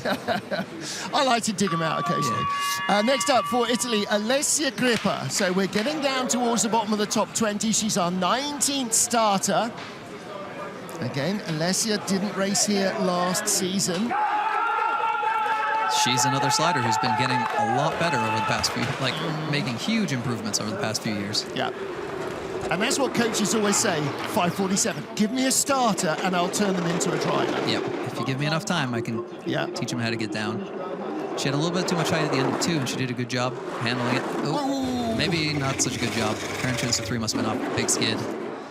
I like to dig them out occasionally. Yeah. Next up for Italy, Alessia Grippa. So we're getting down towards the bottom of the top 20. She's our 19th starter. Again, Alessia didn't race here last season. She's another slider who's been getting a lot better over the past few, making huge improvements over the past few years. Yeah. And that's what coaches always say, 547. Give me a starter and I'll turn them into a driver. Yep. If you give me enough time, I can teach them how to get down. She had a little bit too much height at the end of 2, and she did a good job handling it. Oh, maybe not such a good job. Her entrance to 3 must have been off. Big skid.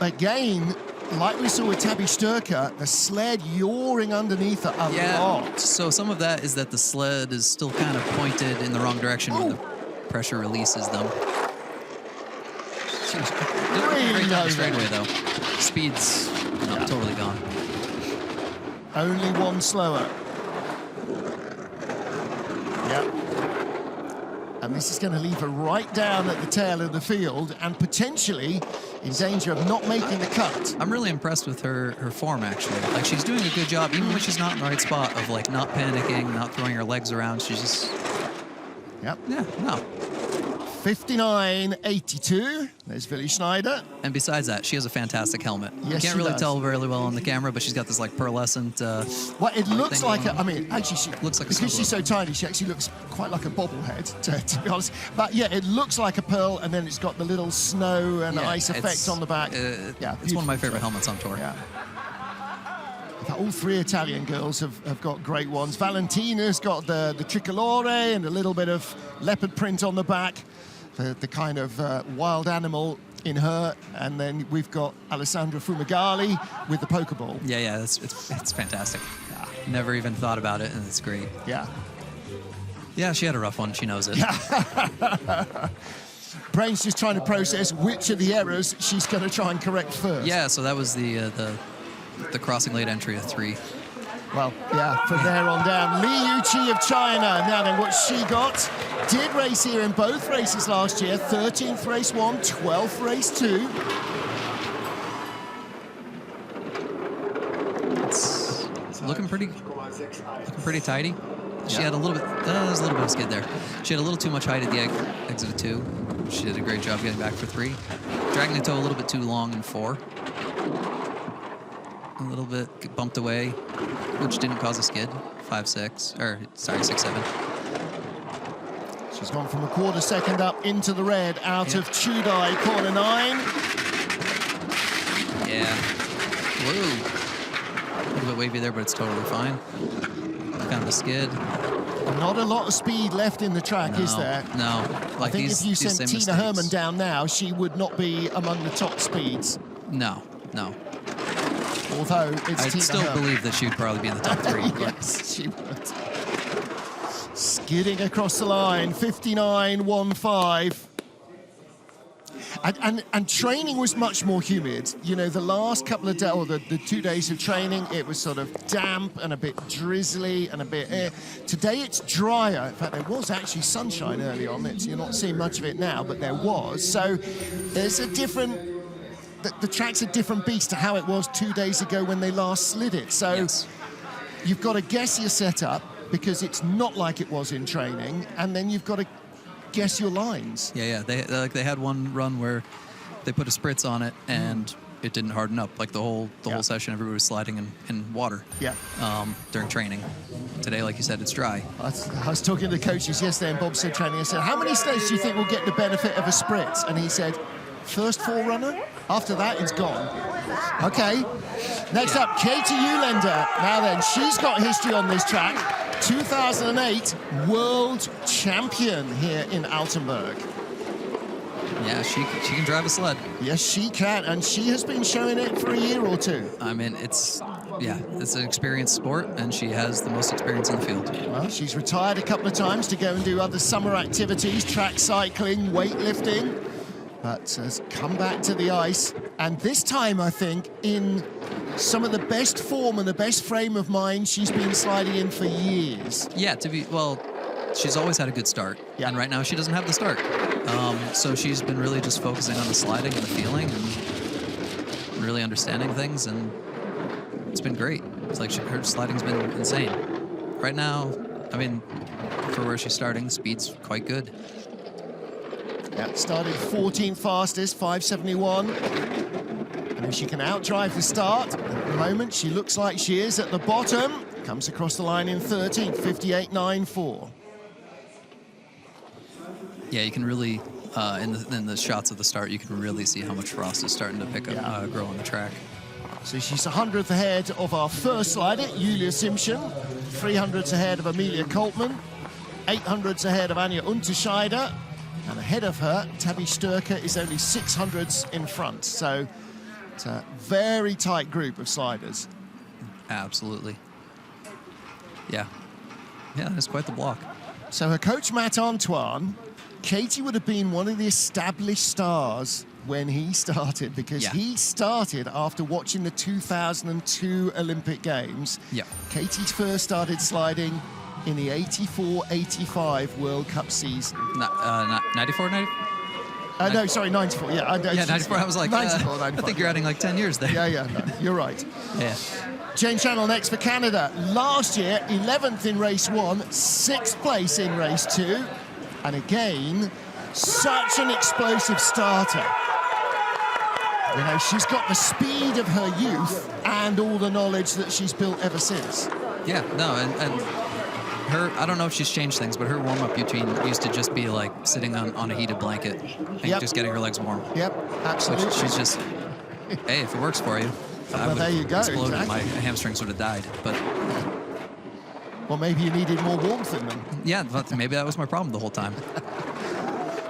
Again, like we saw with Tabby Sturker, the sled yawing underneath her a lot. So some of that is that the sled is still kind of pointed in the wrong direction when the pressure releases them. Really low straightaway though. Speed's totally gone. Only one slower. Yep. And this is going to leave her right down at the tail of the field and potentially in danger of not making the cut. I'm really impressed with her form, actually. Like, she's doing a good job, even when she's not in the right spot, of, not panicking, not throwing her legs around. She's just... Yep. Yeah, no. 59.82. There's Willi Schneider. And besides that, she has a fantastic helmet. Yes, you can't really tell very well on the camera, but she's got this pearlescent. Well, it looks like actually, she looks like because she's so tiny, she actually looks quite like a bobblehead, to be honest. But yeah, it looks like a pearl, and then it's got the little snow and ice effect on the back. It's one of my favorite helmets on tour. Yeah. All 3 Italian girls have got great ones. Valentina's got the tricolore and a little bit of leopard print on the back. The kind of wild animal in her, and then we've got Alessandra Fumagalli with the Pokeball. Yeah, it's fantastic. Yeah. Never even thought about it, and it's great. Yeah. Yeah, she had a rough one. She knows it. Brain's just trying to process which of the errors she's going to try and correct first. Yeah, so that was the crossing late entry of 3. Well, yeah, from there on down. Li Yuqi of China. Now then, what she got, did race here in both races last year. 13th race 1, 12th race 2. It's looking pretty tidy. She had a little bit, there's a little bit of skid there. She had a little too much height at the exit of 2. She did a great job getting back for 3. dragging the toe a little bit too long in 4. A little bit bumped away, which didn't cause a skid. 5-6, or sorry, 6-7. She's gone from a quarter second up into the red out of Chudai, corner 9. Yeah. Whoa. A little bit wavy there, but it's totally fine. Kind of a skid. Not a lot of speed left in the track, is there? No. I think if you sent Tina Herman down now, she would not be among the top speeds. No. Although it's I'd Tina still Herman. believe that she would probably be in the top 3. Yes, she would. Skidding across the line, 59.15. And training was much more humid. You know, the last couple of days, or the 2 days of training, it was sort of damp and a bit drizzly and a bit... Today it's drier. In fact, there was actually sunshine early on. You're not seeing much of it now, but there was. So there's a different... The track's a different beast to how it was 2 days ago when they last slid it. So you've got to guess your setup because it's not like it was in training, and then you've got to guess your lines. Yeah. They had one run where they put a spritz on it and it didn't harden up. Like the whole session, everybody was sliding in water. Yeah. During training. Today, like you said, it's dry. I was talking to the coaches yesterday in bobsled training. I said, "How many stages do you think will get the benefit of a spritz?" And he said, "First 4 runner. After that, it's gone." Okay. Next up, Katie Eulander. Now then, she's got history on this track. 2008 world champion here in Altenberg. Yeah, she can drive a sled. Yes, she can, and she has been showing it for a year or 2. I mean, it's an experienced sport, and she has the most experience in the field. Well, she's retired a couple of times to go and do other summer activities, track cycling, weightlifting, but has come back to the ice, and this time, I think, in some of the best form and the best frame of mind she's been sliding in for years. Yeah, she's always had a good start, and right now she doesn't have the start. So she's been really just focusing on the sliding and the feeling and really understanding things, and it's been great. It's like her sliding's been insane. Right now, I mean, for where she's starting, speed's quite good. Yeah, started 14th fastest, 5:71. And if she can outdrive the start, at the moment she looks like she is at the bottom. Comes across the line in 13th, 58.94. Yeah, you can really, in the shots of the start, you can really see how much frost is starting to pick up, grow on the track. So she's 100th ahead of our first slider, Julia Simpson, 300ths ahead of Amelia Coltman, 800ths ahead of Anja Unterscheider, and ahead of her, Tabby Sturker is only 600ths in front. So it's a very tight group of sliders. Absolutely. Yeah, it's quite the block. So her coach, Matt Antoine, Katie would have been one of the established stars when he started, because he started after watching the 2002 Olympic Games. Yeah. Katie first started sliding in the 84-85 World Cup season. 94, 90? No, sorry, 94. Yeah, 94. I was like, 94, 95. I think you're adding like 10 years there. Yeah, no, you're right. Yeah. Jane Channel next for Canada. Last year, 11th in race 1, 6th place in race 2. And again, such an explosive starter. You know, she's got the speed of her youth and all the knowledge that she's built ever since. Yeah, no, and her, I don't know if she's changed things, but her warm-up routine used to just be like sitting on a heated blanket and just getting her legs warm. Yep, absolutely. Which she's just, hey, if it works for you. Well, there you go, exploded. exactly. My hamstrings would have died, but... Well, maybe you needed more warmth in them. Yeah, but maybe that was my problem the whole time.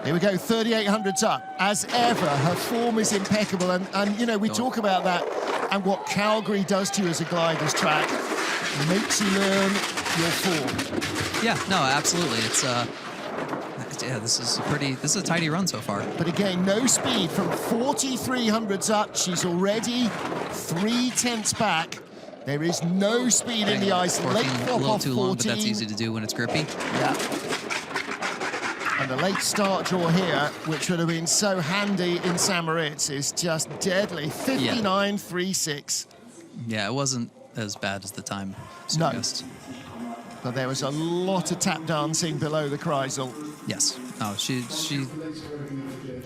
Here we go, 3,800s up. As ever, her form is impeccable. And you know, we talk about that and what Calgary does to you as a glider's track. Makes you learn your form. Yeah, no, absolutely. It's this is a tidy run so far. But again, no speed from 4,300s up. She's already 3/10 back. There is no speed in the ice. 14, late a flop little off too 14. long, but that's easy to do when it's grippy. Yeah. And the late start draw here, which would have been so handy in St. Moritz, is just deadly. 59.36. Yeah, it wasn't as bad as the time No. suggests. But there was a lot of tap dancing below the Kreisel. Yes. No, she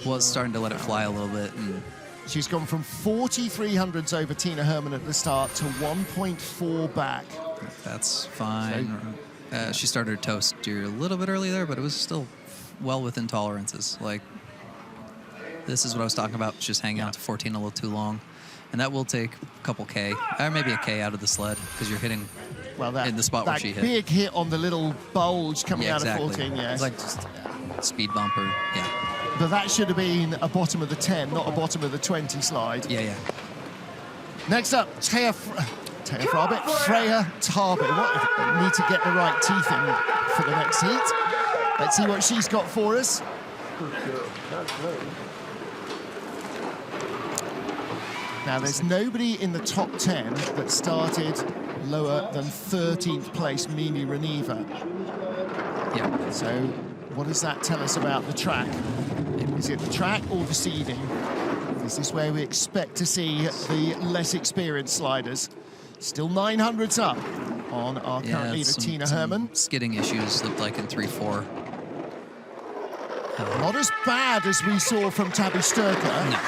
was starting to let it fly a little bit. And She's gone from 4300s over Tina Hermann at the start to 1.4 back. that's fine. She started her toe steer a little bit early there, but it was still well within tolerances. Like, this is what I was talking about, just hanging out to 14 a little too long. And that will take a couple K, or maybe a K out of the sled, because you're hitting in the spot where she hit. That big hit on the little bulge coming out of 14, It's like just speed bumper, But that should have been a bottom of the 10, not a bottom of the 20 slide. Yeah. Next up, Freya Tarbit. What, need to get the right teeth in for the next heat. Let's see what she's got for us. Now, there's nobody in the top 10 that started lower than 13th place, Mimi Reniva. Yeah. So what does that tell us about the track? Is it the track or the seeding? This is where we expect to see the less experienced sliders. Still 900s up on our current leader, Tina Hermann. Skidding issues looked like in 3-4. Not as bad as we saw from Tabby Sturker. No.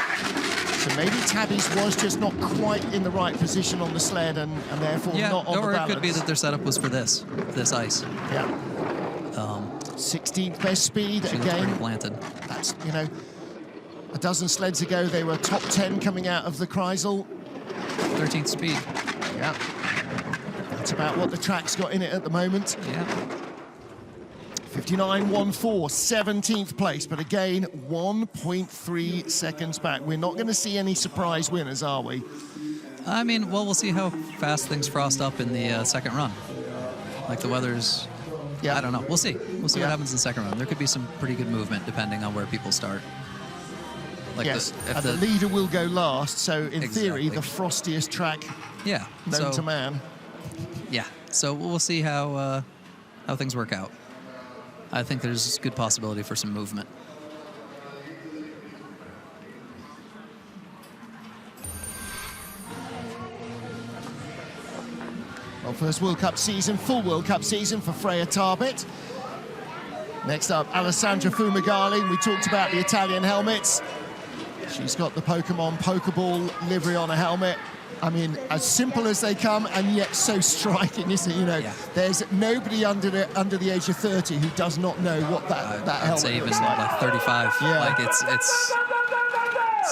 So maybe Tabby's was just not quite in the right position on the sled and therefore not on the balance. Or it could be that their setup was for this ice. Yeah. 16th best speed she again. Pretty planted. That's, you know, a dozen sleds ago they were top 10 coming out of the Kreisel. 13th speed. Yeah. That's about what the track's got in it at the moment. Yeah. 59.14, 17th place, but again, 1.3 seconds back. We're not going to see any surprise winners, are we? I mean, well, we'll see how fast things frost up in the second run. Like the weather's, I don't know. We'll see. We'll see what happens in the second run. There could be some pretty good movement depending on where people start. Like yes, the leader will go last, so in theory, the frostiest track known to man. Yeah, so we'll see how things work out. I think there's good possibility for some movement. Well, first World Cup season, full World Cup season for Freya Tarbit. Next up, Alessandra Fumagalli. We talked about the Italian helmets. She's got the Pokemon Pokeball livery on a helmet. I mean, as simple as they come, and yet so striking, isn't it? You know, there's nobody under the age of 30 who does not know what that helmet I'd say even looks like 35. Yeah. Like it's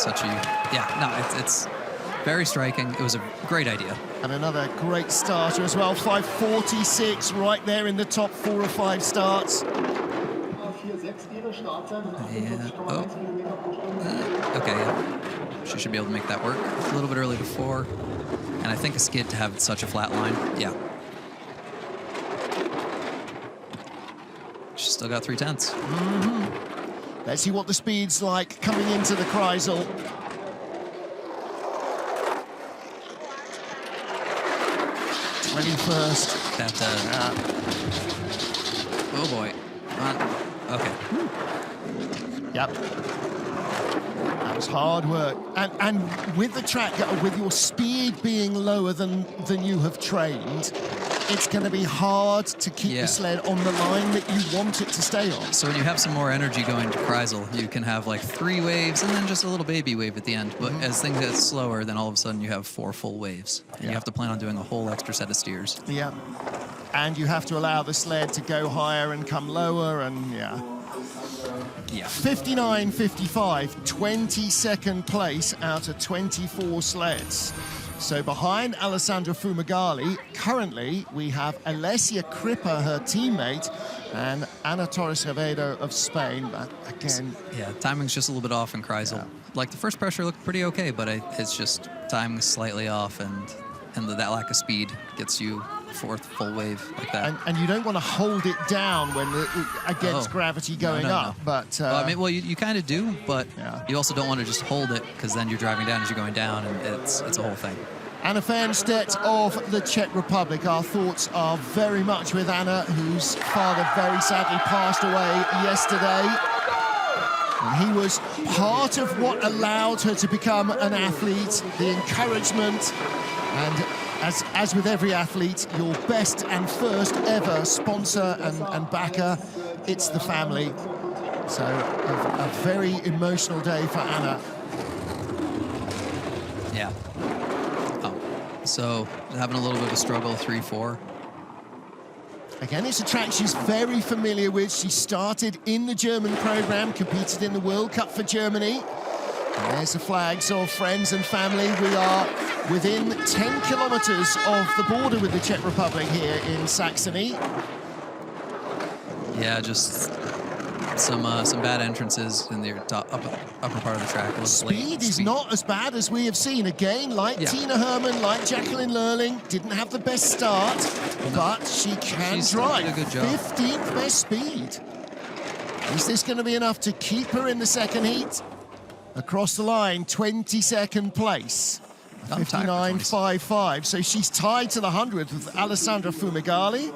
such a it's very striking. It was a great idea. And another great starter as well. 5:46, right there in the top 4 or 5 starts. She should be able to make that work. A little bit early to 4. And I think a skid to have such a flat line. Yeah. She's still got 3/10. Let's see what the speed's like coming into the Kreisel. '21st. Oh boy. Okay. Yep. That was hard work. And with the track, with your speed being lower than you have trained, it's going to be hard to keep the sled on the line that you want it to stay on. So when you have some more energy going to Kreisel, you can have like 3 waves and then just a little baby wave at the end. But as things get slower, then all of a sudden you have 4 full waves. And you have to plan on doing a whole extra set of steers. Yeah. And you have to allow the sled to go higher and come lower, and 59.55, 22nd place out of 24 sleds. So behind Alessandra Fumagalli, currently we have Alessia Crippa, her teammate, and Ana Torres Revedo of Spain. But again, timing's just a little bit off in Kreisel. Like the first pressure looked pretty okay, but it's just timing's slightly off, and that lack of speed gets you 4th full wave like that. And you don't want to hold it down when against gravity going up. But well, I mean, you kind of do, but you also don't want to just hold it, because then you're driving down as you're going down, and it's a whole thing. Anna Fernstedt of the Czech Republic. Our thoughts are very much with Anna, whose father very sadly passed away yesterday. And he was part of what allowed her to become an athlete, the encouragement, and as with every athlete, your best and first ever sponsor and backer, it's the family. So a very emotional day for Anna. Yeah. Oh, so having a little bit of a struggle, 3-4. Again, it's a track she's very familiar with. She started in the German program, competed in the World Cup for Germany. And there's the flags of friends and family. We are within 10 kilometers of the border with the Czech Republic here in Saxony. Yeah, just some bad entrances in the upper part of the track. Speed is not as bad as we have seen. Again, like Tina Hermann, like Jacqueline Lurling, didn't have the best start, but she can drive. Did a good job. 15th best speed. Is this going to be enough to keep her in the second heat? Across the line, 22nd place. 59.55. So she's tied to the 100 with Alessandra Fumagalli.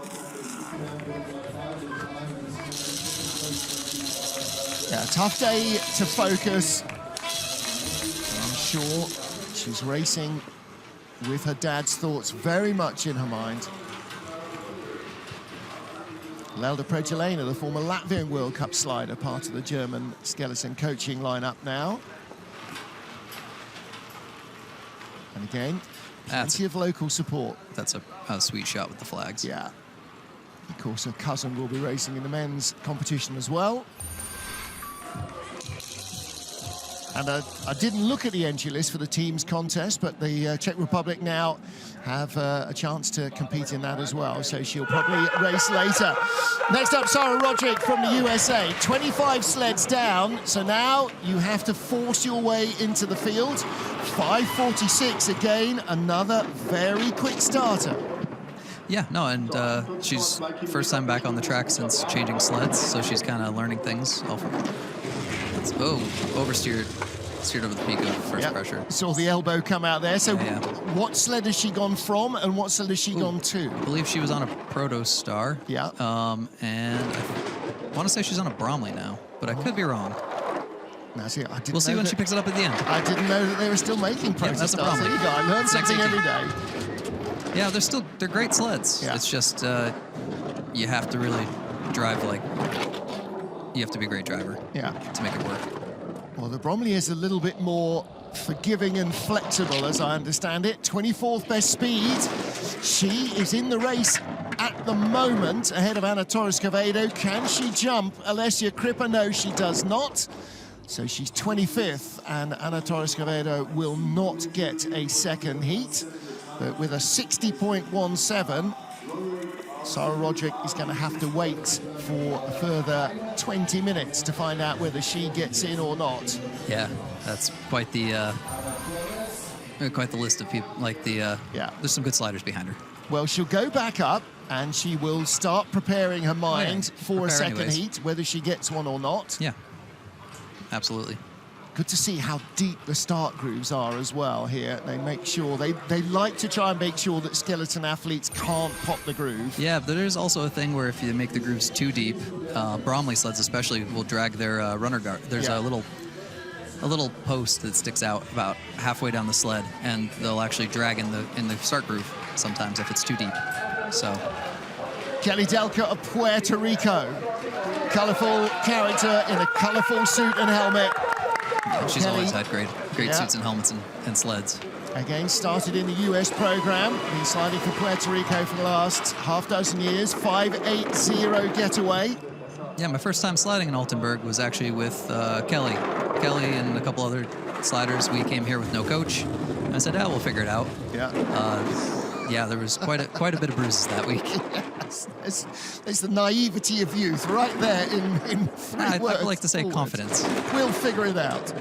Yeah, tough day to focus. I'm sure she's racing with her dad's thoughts very much in her mind. Lelda Pregelena, the former Latvian World Cup slider, part of the German skeleton coaching lineup now. And again, plenty of local support. That's a sweet shot with the flags. Yeah. Of course, her cousin will be racing in the men's competition as well. And I didn't look at the entry list for the teams contest, but the Czech Republic now have a chance to compete in that as well, so she'll probably race later. Next up, Sarah Roderick from the USA. 25 sleds down, so now you have to force your way into the field. 5:46 again, another very quick starter. Yeah, no, and she's first time back on the track since changing sleds, so she's kind of learning things. Oversteered. Steered over the peak of first pressure. Saw the elbow come out there. So what sled has she gone from and what sled has she gone to? I believe she was on a Proto Star. Yeah. And I want to say she's on a Bromley now, but I could be wrong. Now, see, we'll see when she picks it up at the end. I didn't know that they were still making Proto That's Stars. a Bromley. There you go. I learn something every day. Yeah, they're great sleds. Yeah. It's just you have to really drive you have to be a great driver to make it work. Well, the Bromley is a little bit more forgiving and flexible, as I understand it. 24th best speed. She is in the race at the moment, ahead of Ana Torres-Quevedo. Can she jump? Alessia Crippa, no, she does not. So she's 25th, and Ana Torres-Quevedo will not get a second heat. But with a 60.17, Sarah Roderick is going to have to wait for a further 20 minutes to find out whether she gets in or not. Yeah, that's quite the list of people. There's some good sliders behind her. Well, she'll go back up and she will start preparing her mind for a second heat, whether she gets one or not. Yeah, absolutely. Good to see how deep the start grooves are as well here. They make sure, they like to try and make sure that skeleton athletes can't pop the groove. Yeah, but there's also a thing where if you make the grooves too deep, Bromley sleds especially will drag their runner guard. There's a little post that sticks out about halfway down the sled, and they'll actually drag in the start groove sometimes if it's too deep. So Kelly Delka of Puerto Rico. Colourful character in a colourful suit and helmet. She's always had great suits and helmets and sleds. Again, started in the US program. Been sliding for Puerto Rico for the last half dozen years. 5.80 getaway. Yeah, my first time sliding in Altenberg was actually with Kelly. Kelly and a couple other sliders. We came here with no coach. And I said, we'll figure it out. Yeah, there was quite a bit of bruises that week. Yes. It's the naivety of youth right there in I like to say confidence. We'll figure it out.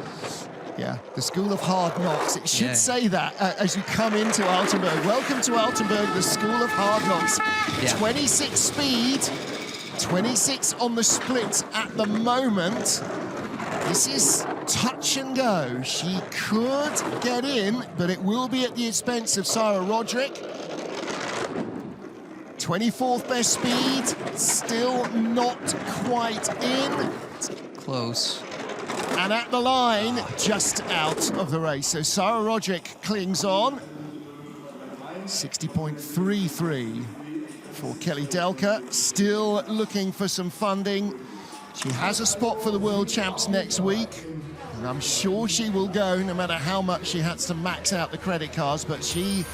Yeah, the School of Hard Knocks. It should say that as you come into Altenberg. Welcome to Altenberg, the School of Hard Knocks. 26 speed, 26 on the split at the moment. This is touch and go. She could get in, but it will be at the expense of Sarah Roderick. 24th best speed, still not quite in. It's close. And at the line, just out of the race. So Sarah Roderick clings on. 60.33 for Kelly Delka. Still looking for some funding She has a spot for the World Champs next week, and I'm sure she will go no matter how much she has to max out the credit cards, but she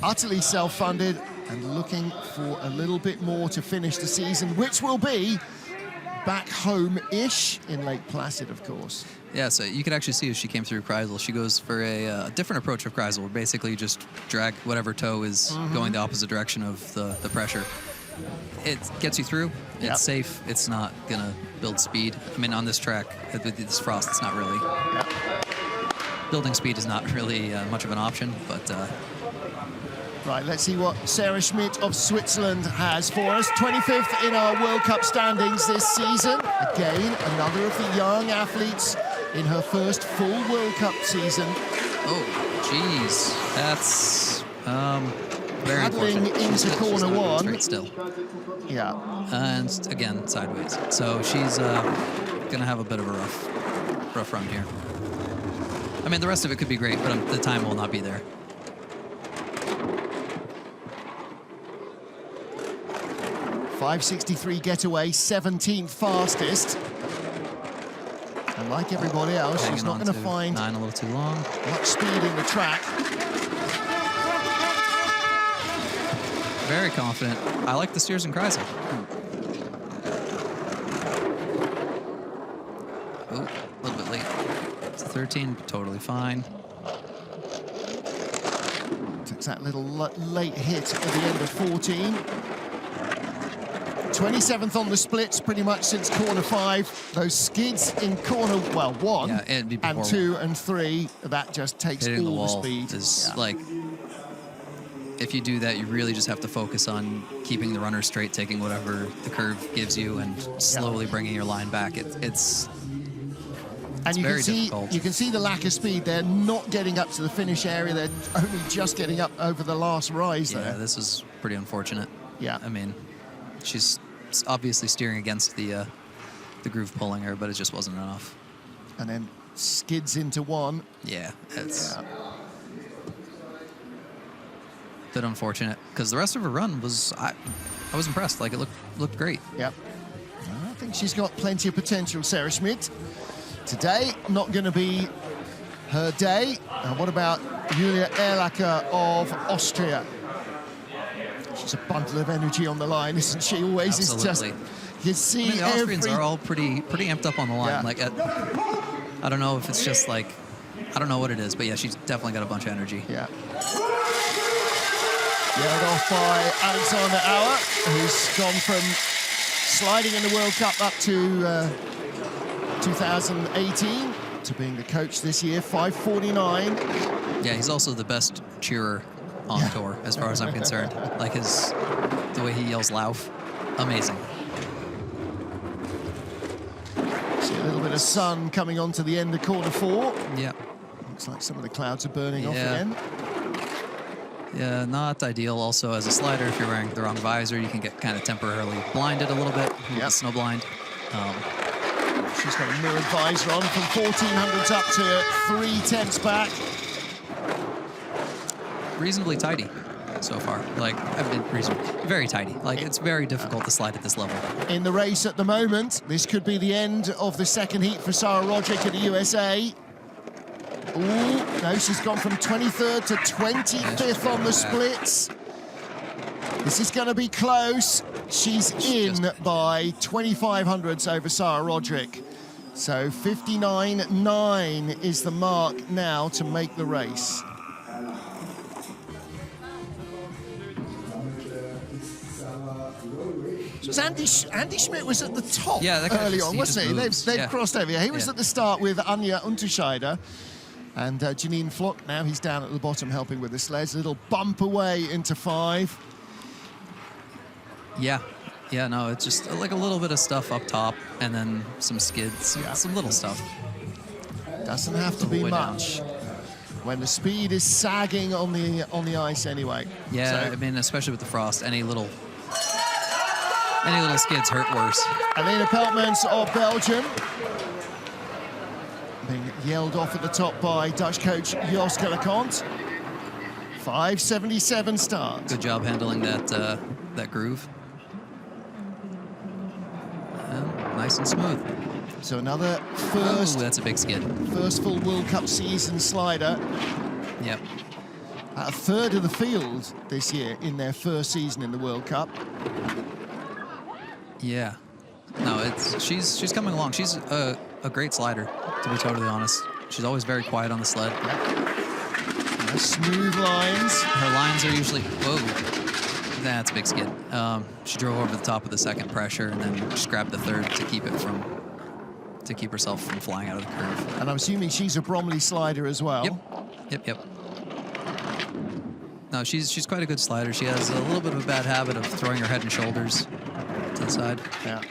utterly self-funded and looking for a little bit more to finish the season, which will be back home-ish in Lake Placid, of course. Yeah, so you could actually see as she came through Kreisel, she goes for a different approach of Kreisel, where basically you just drag whatever toe is going the opposite direction of the pressure. It gets you through. It's safe. It's not going to build speed. I mean, on this track, with this frost, it's not really... Building speed is not really much of an option, but... Right, let's see what Sarah Schmidt of Switzerland has for us. 25th in our World Cup standings this season. Again, another of the young athletes in her first full World Cup season. Oh, geez. That's very paddling into corner one. Straight still. Yeah. And again, sideways. So she's going to have a bit of a rough run here. I mean, the rest of it could be great, but the time will not be there. .563 getaway, 17th fastest. And like everybody else, she's not going to find 9 a little too long. Much speed in the track. Very confident. I like the steers in Kreisel. Oh, a little bit late. It's 13, totally fine. Took that little late hit at the end of 14. 27th on the splits pretty much since corner 5. Those skids in corner, well, 1 and 2 and 3, that just takes all the speed. Is like, if you do that, you really just have to focus on keeping the runner straight, taking whatever the curve gives you, and slowly bringing your line back. It's and you very difficult. You can see the lack of speed. They're not getting up to the finish area. They're only just getting up over the last rise there. Yeah, this is pretty unfortunate. Yeah. I mean, she's obviously steering against the groove pulling her, but it just wasn't enough. And then skids into 1. Yeah, it's a bit unfortunate, because the rest of her run was, I was impressed. Like, it looked great. Yep. I think she's got plenty of potential, Sarah Schmidt. Today, not going to be her day. And what about Julia Erlacher of Austria? She's a bundle of energy on the line, isn't she? Always. Absolutely. It's just, you see, the Austrians are all pretty amped up on the line. Yeah. Like, I don't know if it's just like, I don't know what it is, but yeah, she's definitely got a bunch of energy. Yeah. Yelled off by Alexander Auer, who's gone from sliding in the World Cup up to 2018 to being the coach this year. 5:49. Yeah, he's also the best cheerer on tour, as far as I'm concerned. Like the way he yells Lauf, amazing. See a little bit of sun coming onto the end of corner 4. Yeah. Looks like some of the clouds are burning off again. Yeah, not ideal. Also, as a slider, if you're wearing the wrong visor, you can get kind of temporarily blinded a little bit. Snow blind. She's got a mirrored visor on from 1400s up to 3/10 back. Reasonably tidy so far. Like, I've been very tidy. Like, it's very difficult to slide at this level. In the race at the moment, this could be the end of the second heat for Sarah Roderick at the USA. Ooh, no, she's gone from 23rd to 25th on the splits. This is going to be close. She's in by 2500ths over Sarah Roderick. So 59.9 is the mark now to make the race. So Andy Schmidt was at the top early on, wasn't he? They've crossed over. He was at the start with Anja Unterscheider. And Janine Flock, now he's down at the bottom helping with the sleds. A little bump away into 5. Yeah, no, it's just like a little bit of stuff up top and then some skids, some little stuff. Doesn't have to be much when the speed is sagging on the ice anyway. Yeah, so, I mean, especially with the frost, any little skids hurt worse. Alina Peltmans of Belgium being yelled off at the top by Dutch coach Jos Leconte. 5:77 start. Good job handling that groove. Nice and smooth. So another Oh, that's a big skid. first full World Cup season slider. Yep. A third of the field this year in their first season in the World Cup. Yeah. No, she's coming along. She's a great slider, to be totally honest. She's always very quiet on the sled. Nice smooth lines. Her lines are usually, whoa, that's a big skid. She drove over the top of the second pressure and then just grabbed the third to keep herself from flying out of the curve. And I'm assuming she's a Bromley slider as well. Yep. No, she's quite a good slider. She has a little bit of a bad habit of throwing her head and shoulders to the side. Yeah.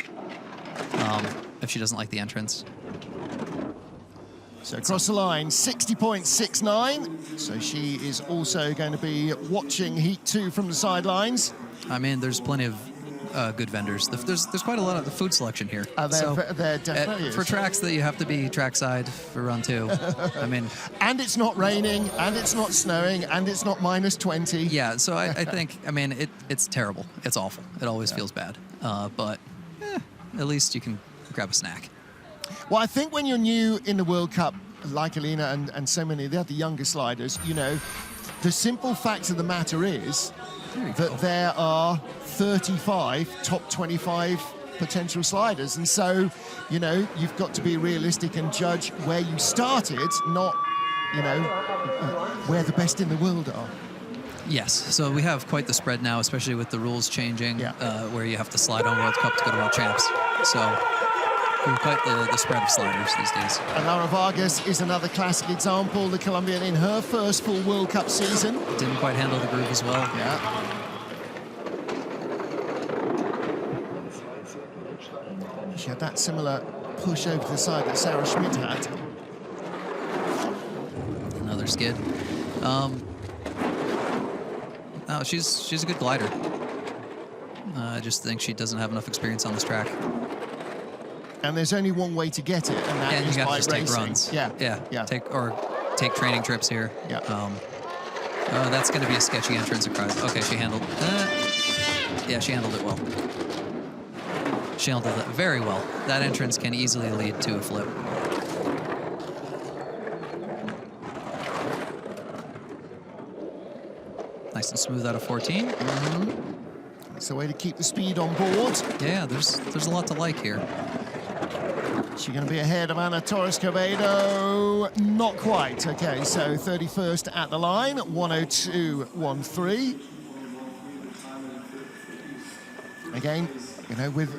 If she doesn't like the entrance. So across the line, 60.69. So she is also going to be watching Heat 2 from the sidelines. I mean, there's plenty of good vendors. There's quite a lot of the food selection here. There definitely is. For tracks that you have to be trackside for run 2. I mean, and it's not raining, and it's not snowing, and it's not -20. Yeah, so I think, I mean, it's terrible. It's awful. It always feels bad. But at least you can grab a snack. Well, I think when you're new in the World Cup, like Alina and so many of the other younger sliders, you know, the simple fact of the matter is that there are 35 top 25 potential sliders. And so, you know, you've got to be realistic and judge where you started, not, you know, where the best in the world are. Yes, so we have quite the spread now, especially with the rules changing, where you have to slide on World Cup to go to World Champs. So we have quite the spread of sliders these days. Lara Vargas is another classic example, the Colombian in her first full World Cup season. Didn't quite handle the groove as well. Yeah. She had that similar push over to the side that Sarah Schmidt had. Another skid. No, she's a good glider. I just think she doesn't have enough experience on this track. And there's only one way to get it, and that is by racing. Take runs. Yeah. Take training trips here. Yeah. That's going to be a sketchy entrance across. Okay, she handled. Yeah, she handled it well. She handled it very well. That entrance can easily lead to a flip. Nice and smooth out of 14. Mm-hmm. It's the way to keep the speed on board. Yeah, there's a lot to like here. She's going to be ahead of Ana Torres Cobedo. Not quite. Okay, so 31st at the line, 102.13. Again, you know, with,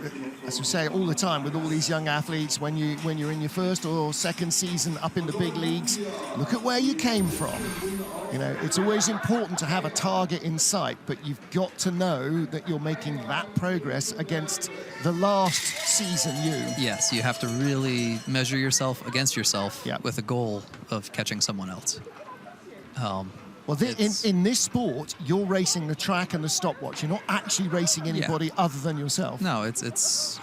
as we say all the time, with all these young athletes, when you're in your first or second season up in the big leagues, look at where you came from. You know, it's always important to have a target in sight, but you've got to know that you're making that progress against the last season you. Yes, you have to really measure yourself against yourself with a goal of catching someone else. Well, in this sport, you're racing the track and the stopwatch. You're not actually racing anybody other than yourself. No, it's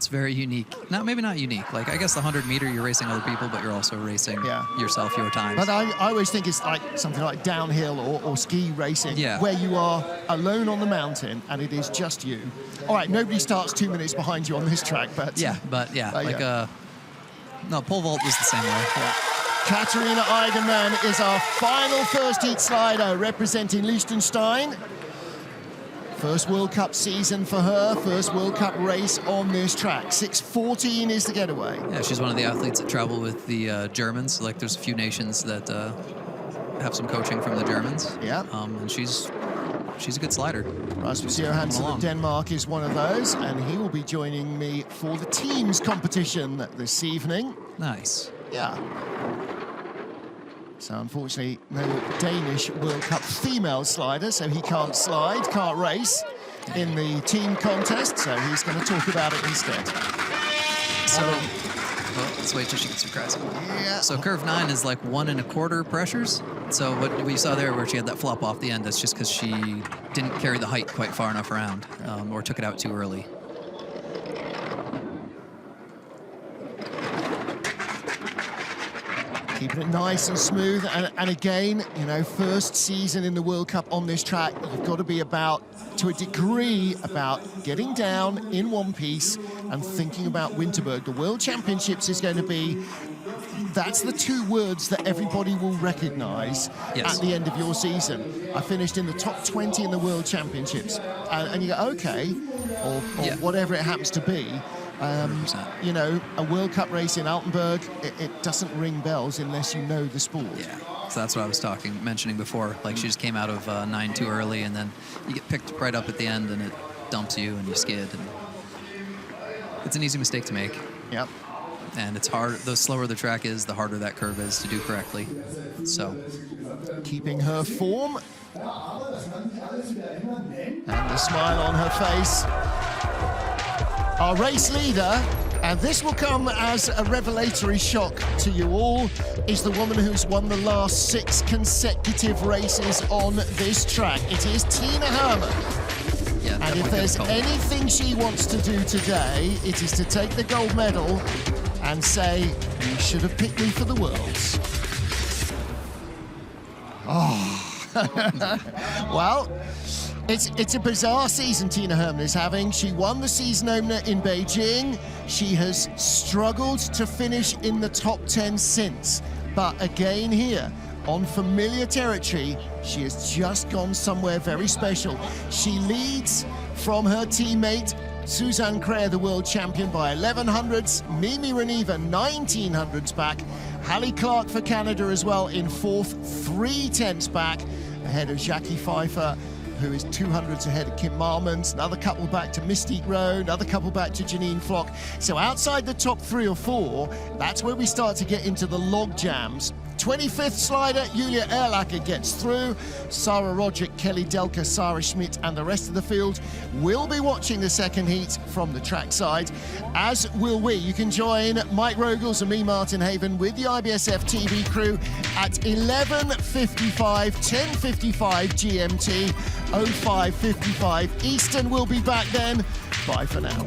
very unique. Maybe not unique. Like, I guess the 100-meter, you're racing other people, but you're also racing yourself, your times. But I always think it's like something like downhill or ski racing, where you are alone on the mountain and it is just you. All right, nobody starts 2 minutes behind you on this track, but... No, pole vault is the same way. Yeah. Katarina Eigenmann is our final first heat slider representing Liechtenstein. First World Cup season for her, first World Cup race on this track. 6:14 is the getaway. Yeah, she's one of the athletes that travel with the Germans. Like, there's a few nations that have some coaching from the Germans. Yeah. And she's a good slider. Rasmus Johansson of Denmark is one of those, and he will be joining me for the teams competition this evening. Nice. Yeah. So unfortunately, no Danish World Cup female slider, so he can't slide, can't race in the team contest, so he's going to talk about it instead. So, let's wait till she gets her crescent. Yeah. So curve 9 is like 1 1/4 pressures. So what we saw there where she had that flop off the end, that's just because she didn't carry the height quite far enough around, or took it out too early. Keeping it nice and smooth, and again, you know, first season in the World Cup on this track, you've got to be to a degree, about getting down in one piece and thinking about Winterberg. The World Championships is going to be, that's the two words that everybody will recognise at the end of your season. I finished in the top 20 in the World Championships, and you go, okay, or whatever it happens to be. You know, a World Cup race in Altenberg, it doesn't ring bells unless you know the sport. Yeah, so that's what I was mentioning before. Like, she just came out of 9 too early, and then you get picked right up at the end, and it dumps you, and you skid. And it's an easy mistake to make. Yep. And it's hard. The slower the track is, the harder that curve is to do correctly. So, keeping her form and the smile on her face. Our race leader, and this will come as a revelatory shock to you all, is the woman who's won the last 6 consecutive races on this track. It is Tina Hermann. Yeah, and if there's anything she wants to do today, it is to take the gold medal and say, you should have picked me for the Worlds. Oh. Well, it's a bizarre season Tina Hermann is having. She won the season opener in Beijing. She has struggled to finish in the top 10 since. But again here, on familiar territory, she has just gone somewhere very special. She leads from her teammate, Suzanne Creer, the world champion, by 1100ths. Mimi Reneva, 1900ths back. Hallie Clark for Canada as well in 4th, 3/10ths back, ahead of Jackie Pfeiffer, who is 200ths ahead of Kim Marmons. Another couple back to Mystique Rowe, another couple back to Janine Flock. So outside the top 3 or 4, that's where we start to get into the log jams. 25th slider, Julia Erlacher gets through. Sarah Roderick, Kelly Delka, Sarah Schmidt, and the rest of the field will be watching the second heat from the trackside, as will we. You can join Mike Rogels and me, Martin Haven, with the IBSF TV crew at 11:55, 10:55 GMT, 05:55 Eastern. We'll be back then. Bye for now.